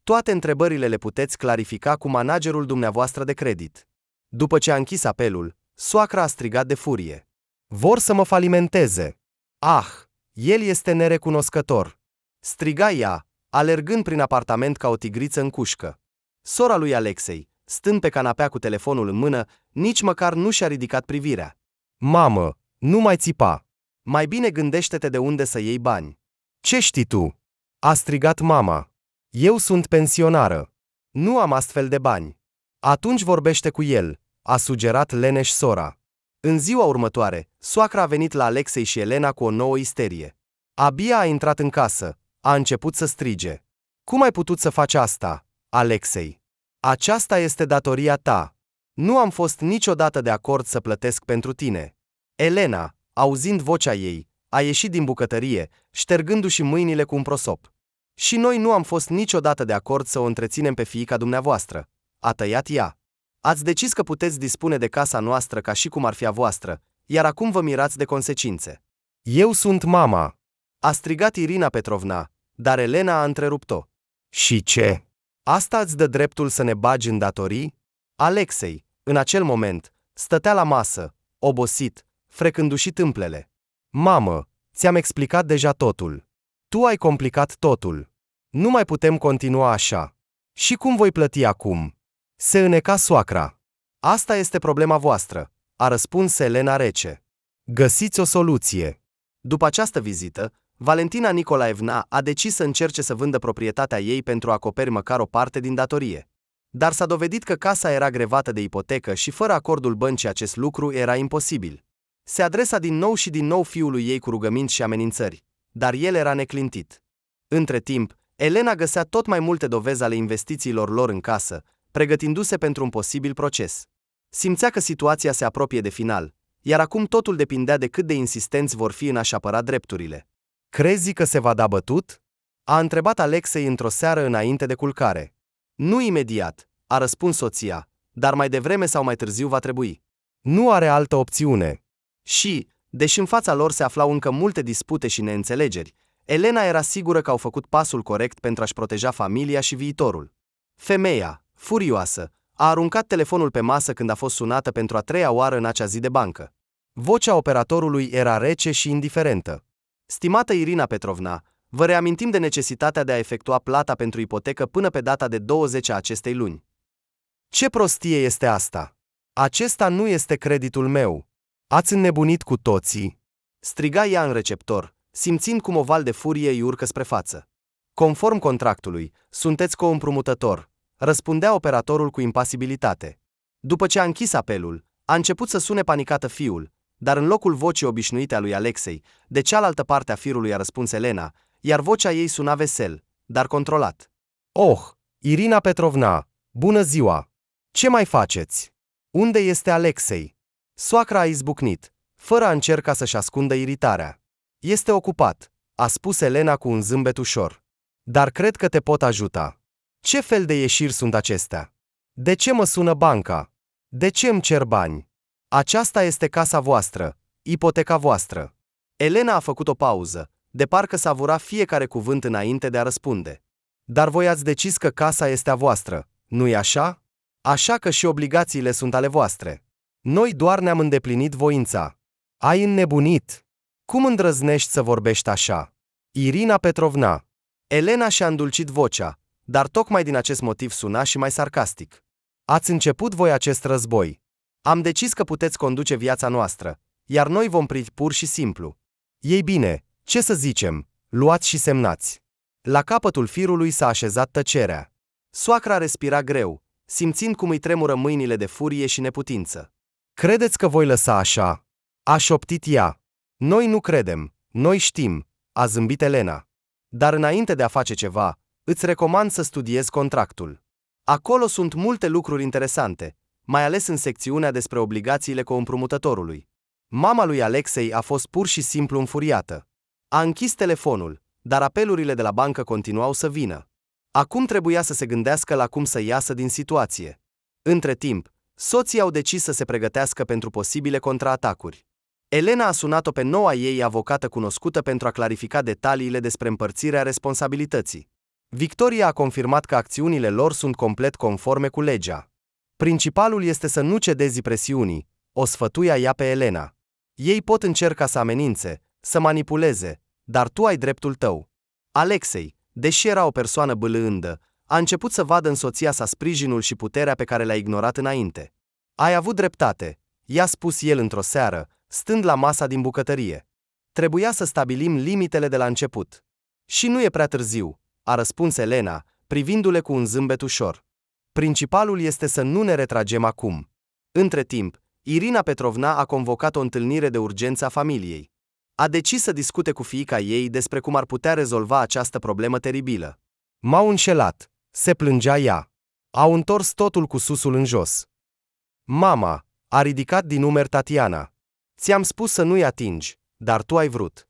Toate întrebările le puteți clarifica cu managerul dumneavoastră de credit. După ce a închis apelul, soacra a strigat de furie. Vor să mă falimenteze. Ah, el este nerecunoscător. Striga ea, alergând prin apartament ca o tigriță în cușcă. Sora lui Alexei, stând pe canapea cu telefonul în mână, nici măcar nu și-a ridicat privirea. Mamă, nu mai țipa. Mai bine gândește-te de unde să iei bani. Ce știi tu? A strigat mama. Eu sunt pensionară. Nu am astfel de bani. Atunci vorbește cu el, a sugerat leneș sora. În ziua următoare, soacra a venit la Alexei și Elena cu o nouă isterie. Abia a intrat în casă, a început să strige. Cum ai putut să faci asta, Alexei? Aceasta este datoria ta. Nu am fost niciodată de acord să plătesc pentru tine. Elena, auzind vocea ei, a ieșit din bucătărie, ștergându-și mâinile cu un prosop. Și noi nu am fost niciodată de acord să o întreținem pe fiica dumneavoastră, a tăiat ea. Ați decis că puteți dispune de casa noastră ca și cum ar fi a voastră, iar acum vă mirați de consecințe. Eu sunt mama, a strigat Irina Petrovna, dar Elena a întrerupt-o. Și ce? Asta îți dă dreptul să ne bagi în datorii? Alexei, în acel moment, stătea la masă, obosit, frecându-și tâmplele. Mamă, ți-am explicat deja totul. Tu ai complicat totul. Nu mai putem continua așa. Și cum voi plăti acum? Se îneca soacra. Asta este problema voastră, a răspuns Elena rece. Găsiți o soluție. După această vizită, Valentina Nicolaevna a decis să încerce să vândă proprietatea ei pentru a acoperi măcar o parte din datorie. Dar s-a dovedit că casa era grevată de ipotecă și fără acordul băncii acest lucru era imposibil. Se adresa din nou și din nou fiului ei cu rugăminți și amenințări, dar el era neclintit. Între timp, Elena găsea tot mai multe dovezi ale investițiilor lor în casă, pregătindu-se pentru un posibil proces. Simțea că situația se apropie de final, iar acum totul depindea de cât de insistenți vor fi în a-și apăra drepturile. Crezi că se va da bătut? A întrebat Alexei într-o seară înainte de culcare. Nu imediat, a răspuns soția, dar mai devreme sau mai târziu va trebui. Nu are altă opțiune. Și, deși în fața lor se aflau încă multe dispute și neînțelegeri, Elena era sigură că au făcut pasul corect pentru a-și proteja familia și viitorul. Femeia, furioasă, a aruncat telefonul pe masă când a fost sunată pentru a treia oară în acea zi de bancă. Vocea operatorului era rece și indiferentă. Stimată Irina Petrovna, vă reamintim de necesitatea de a efectua plata pentru ipotecă până pe data de 20 a acestei luni. Ce prostie este asta? Acesta nu este creditul meu. Ați înnebunit cu toții? Striga ea în receptor, simțind cum o val de furie îi urcă spre față. Conform contractului, sunteți coîmprumutător, răspundea operatorul cu impasibilitate. După ce a închis apelul, a început să sune panicată fiul, dar în locul vocii obișnuite a lui Alexei, de cealaltă parte a firului a răspuns Elena, iar vocea ei suna vesel, dar controlat. Oh, Irina Petrovna, bună ziua! Ce mai faceți? Unde este Alexei? Soacra a izbucnit, fără a încerca să-și ascundă iritarea. Este ocupat, a spus Elena cu un zâmbet ușor. Dar cred că te pot ajuta. Ce fel de ieșiri sunt acestea? De ce mă sună banca? De ce îmi cer bani? Aceasta este casa voastră, ipoteca voastră. Elena a făcut o pauză, de parcă savura fiecare cuvânt înainte de a răspunde. Dar voi ați decis că casa este a voastră, nu-i așa? Așa că și obligațiile sunt ale voastre. Noi doar ne-am îndeplinit voința. Ai înnebunit? Cum îndrăznești să vorbești așa? Irina Petrovna. Elena și-a îndulcit vocea, dar tocmai din acest motiv suna și mai sarcastic. Ați început voi acest război. Am decis că puteți conduce viața noastră, iar noi vom privi pur și simplu. Ei bine, ce să zicem, luați și semnați. La capătul firului s-a așezat tăcerea. Soacra respira greu, simțind cum îi tremură mâinile de furie și neputință. Credeți că voi lăsa așa? A șoptit ea. Noi nu credem, noi știm, a zâmbit Elena. Dar înainte de a face ceva, îți recomand să studiezi contractul. Acolo sunt multe lucruri interesante, mai ales în secțiunea despre obligațiile coîmprumutătorului. Mama lui Alexei a fost pur și simplu înfuriată. A închis telefonul, dar apelurile de la bancă continuau să vină. Acum trebuia să se gândească la cum să iasă din situație. Între timp, soții au decis să se pregătească pentru posibile contraatacuri. Elena a sunat-o pe noua ei avocată cunoscută pentru a clarifica detaliile despre împărțirea responsabilității. Victoria a confirmat că acțiunile lor sunt complet conforme cu legea. Principalul este să nu cedezi presiunii, o sfătuia ea pe Elena. Ei pot încerca să amenințe, să manipuleze, dar tu ai dreptul tău. Alexei, deși era o persoană bâlândă, a început să vadă în soția sa sprijinul și puterea pe care le-a ignorat înainte. Ai avut dreptate, i-a spus el într-o seară, stând la masa din bucătărie. Trebuia să stabilim limitele de la început. Și nu e prea târziu, a răspuns Elena, privindu-le cu un zâmbet ușor. Principalul este să nu ne retragem acum. Între timp, Irina Petrovna a convocat o întâlnire de urgență a familiei. A decis să discute cu fiica ei despre cum ar putea rezolva această problemă teribilă. M-au înșelat, se plângea ea. Au întors totul cu susul în jos. Mama, a ridicat din umeri Tatiana. Ți-am spus să nu-i atingi, dar tu ai vrut.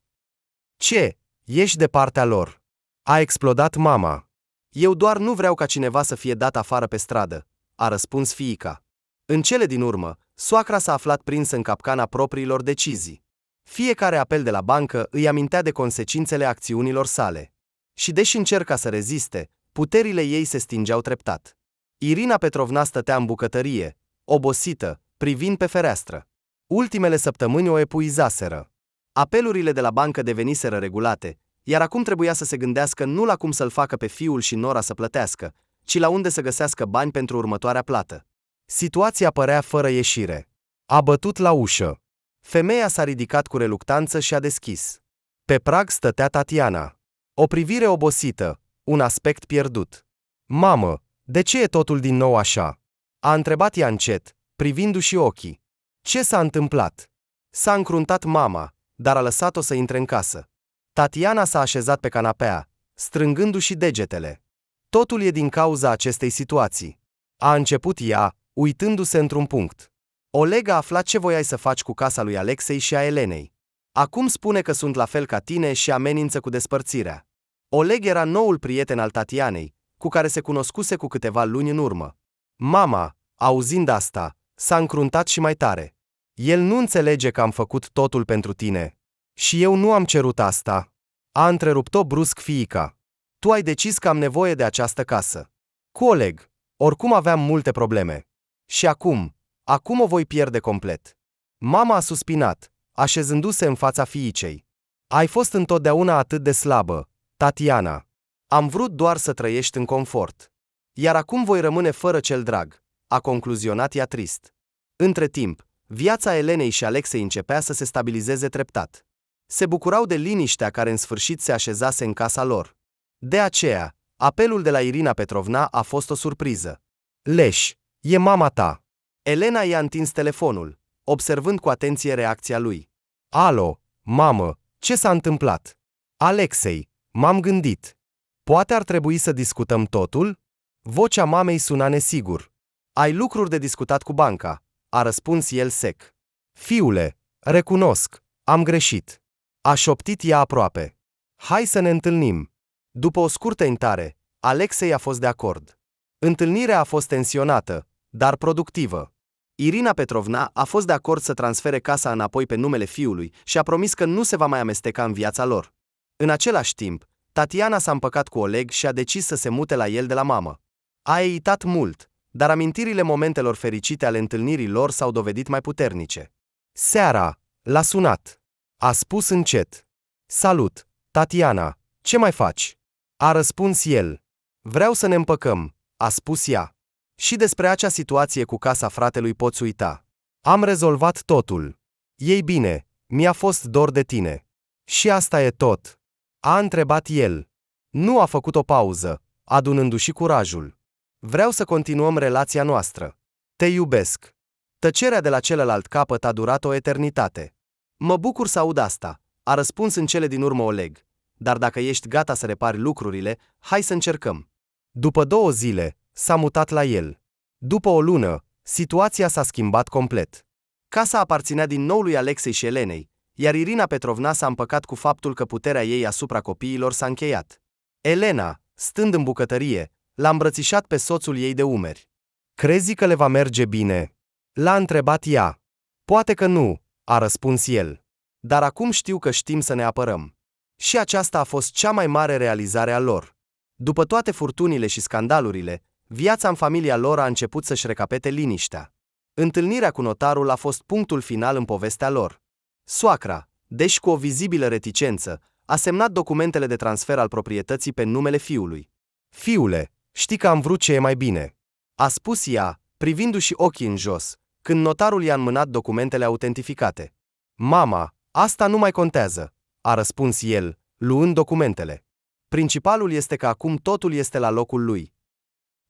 Ce? Ești de partea lor. A explodat mama. Eu doar nu vreau ca cineva să fie dat afară pe stradă, a răspuns fiica. În cele din urmă, soacra s-a aflat prinsă în capcana propriilor decizii. Fiecare apel de la bancă îi amintea de consecințele acțiunilor sale. Și deși încerca să reziste, puterile ei se stingeau treptat. Irina Petrovna stătea în bucătărie, obosită, privind pe fereastră. Ultimele săptămâni o epuizaseră. Apelurile de la bancă deveniseră regulate, iar acum trebuia să se gândească nu la cum să-l facă pe fiul și nora să plătească, ci la unde să găsească bani pentru următoarea plată. Situația părea fără ieșire. A bătut la ușă. Femeia s-a ridicat cu reluctanță și a deschis. Pe prag stătea Tatiana. O privire obosită, un aspect pierdut. Mamă, de ce e totul din nou așa? A întrebat ea încet, privindu-și ochii. Ce s-a întâmplat? S-a încruntat mama, dar a lăsat-o să intre în casă. Tatiana s-a așezat pe canapea, strângându-și degetele. Totul e din cauza acestei situații. A început ea, uitându-se într-un punct. Oleg a aflat ce voiai să faci cu casa lui Alexei și a Elenei. Acum spune că sunt la fel ca tine și amenință cu despărțirea. Oleg era noul prieten al Tatianei, cu care se cunoscuse cu câteva luni în urmă. Mama, auzind asta, s-a încruntat și mai tare. El nu înțelege că am făcut totul pentru tine. Și eu nu am cerut asta. A întrerupt-o brusc fiica. Tu ai decis că am nevoie de această casă. Cu Oleg, oricum aveam multe probleme. Și acum o voi pierde complet. Mama a suspinat, așezându-se în fața fiicei. Ai fost întotdeauna atât de slabă, Tatiana. Am vrut doar să trăiești în confort. Iar acum voi rămâne fără cel drag, a concluzionat ea trist. Între timp, viața Elenei și Alexei începea să se stabilizeze treptat. Se bucurau de liniștea care în sfârșit se așezase în casa lor. De aceea, apelul de la Irina Petrovna a fost o surpriză. Leș, e mama ta. Elena i-a întins telefonul, observând cu atenție reacția lui. Alo, mamă, ce s-a întâmplat? Alexei, m-am gândit. Poate ar trebui să discutăm totul? Vocea mamei suna nesigur. Ai lucruri de discutat cu banca, a răspuns el sec. Fiule, recunosc, am greșit. A șoptit ea aproape. Hai să ne întâlnim. După o scurtă intare, Alexei a fost de acord. Întâlnirea a fost tensionată, dar productivă. Irina Petrovna a fost de acord să transfere casa înapoi pe numele fiului și a promis că nu se va mai amesteca în viața lor. În același timp, Tatiana s-a împăcat cu Oleg și a decis să se mute la el de la mamă. A eitat mult, dar amintirile momentelor fericite ale întâlnirii lor s-au dovedit mai puternice. Seara, l-a sunat. A spus încet. Salut, Tatiana, ce mai faci? A răspuns el. Vreau să ne împăcăm, a spus ea. Și despre acea situație cu casa fratelui poți uita. Am rezolvat totul. Ei bine, mi-a fost dor de tine. Și asta e tot. A întrebat el. Nu a făcut o pauză, adunându-și curajul. Vreau să continuăm relația noastră. Te iubesc. Tăcerea de la celălalt capăt a durat o eternitate. Mă bucur să aud asta, a răspuns în cele din urmă Oleg. Dar dacă ești gata să repari lucrurile, hai să încercăm. După 2 zile, s-a mutat la el. După o lună, situația s-a schimbat complet. Casa aparținea din nou lui Alexei și Elenei, iar Irina Petrovna s-a împăcat cu faptul că puterea ei asupra copiilor s-a încheiat. Elena, stând în bucătărie, l-a îmbrățișat pe soțul ei de umeri. Crezi că le va merge bine? L-a întrebat ea. Poate că nu, a răspuns el. Dar acum știu că știm să ne apărăm. Și aceasta a fost cea mai mare realizare a lor. După toate furtunile și scandalurile, viața în familia lor a început să-și recapete liniștea. Întâlnirea cu notarul a fost punctul final în povestea lor. Soacra, deși cu o vizibilă reticență, a semnat documentele de transfer al proprietății pe numele fiului. Fiule, știi că am vrut ce e mai bine, a spus ea, privindu-și ochii în jos, când notarul i-a înmânat documentele autentificate. Mama, asta nu mai contează, a răspuns el, luând documentele. Principalul este că acum totul este la locul lui.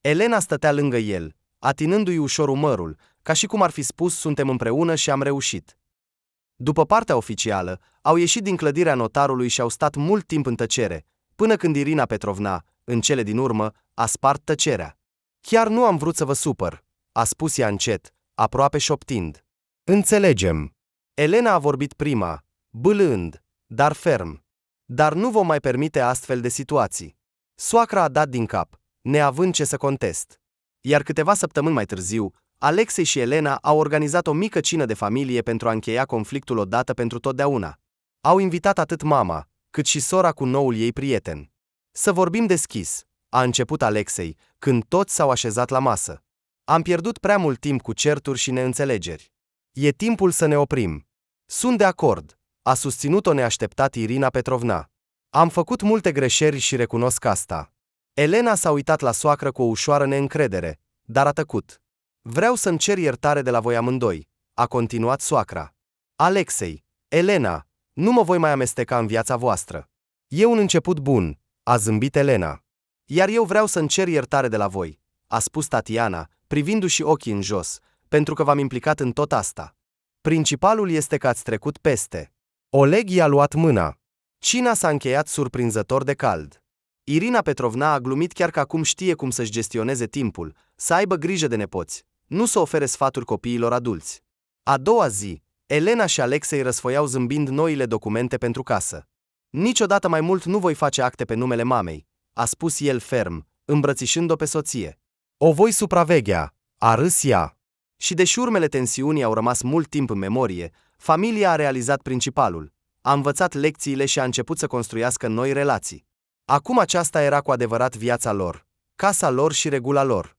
Elena stătea lângă el, atinându-i ușor umărul, ca și cum ar fi spus suntem împreună și am reușit. După partea oficială, au ieșit din clădirea notarului și au stat mult timp în tăcere, până când Irina Petrovna, în cele din urmă, a spart tăcerea. Chiar nu am vrut să vă supăr, a spus ea încet, aproape șoptind. Înțelegem. Elena a vorbit prima, bâlând, dar ferm. Dar nu vom mai permite astfel de situații. Soacra a dat din cap, neavând ce să contest. Iar câteva săptămâni mai târziu, Alexei și Elena au organizat o mică cină de familie pentru a încheia conflictul odată pentru totdeauna. Au invitat atât mama, cât și sora cu noul ei prieten. Să vorbim deschis, a început Alexei, când toți s-au așezat la masă. Am pierdut prea mult timp cu certuri și neînțelegeri. E timpul să ne oprim. Sunt de acord, a susținut-o neașteptat Irina Petrovna. Am făcut multe greșeli și recunosc asta. Elena s-a uitat la soacră cu o ușoară neîncredere, dar a tăcut. Vreau să-mi cer iertare de la voi amândoi, a continuat soacra. Alexei, Elena, nu mă voi mai amesteca în viața voastră. E un început bun, a zâmbit Elena. Iar eu vreau să-mi cer iertare de la voi, a spus Tatiana, privindu-și ochii în jos, pentru că v-am implicat în tot asta. Principalul este că ați trecut peste. Oleg i-a luat mâna. Cina s-a încheiat surprinzător de cald. Irina Petrovna a glumit chiar că acum știe cum să-și gestioneze timpul, să aibă grijă de nepoți, nu să ofere sfaturi copiilor adulți. A doua zi, Elena și Alexei răsfoiau zâmbind noile documente pentru casă. Niciodată mai mult nu voi face acte pe numele mamei, a spus el ferm, îmbrățișând-o pe soție. O voi supraveghea, a râs ea. Și deși urmele tensiunii au rămas mult timp în memorie, familia a realizat principalul. A învățat lecțiile și a început să construiască noi relații. Acum aceasta era cu adevărat viața lor, casa lor și regula lor.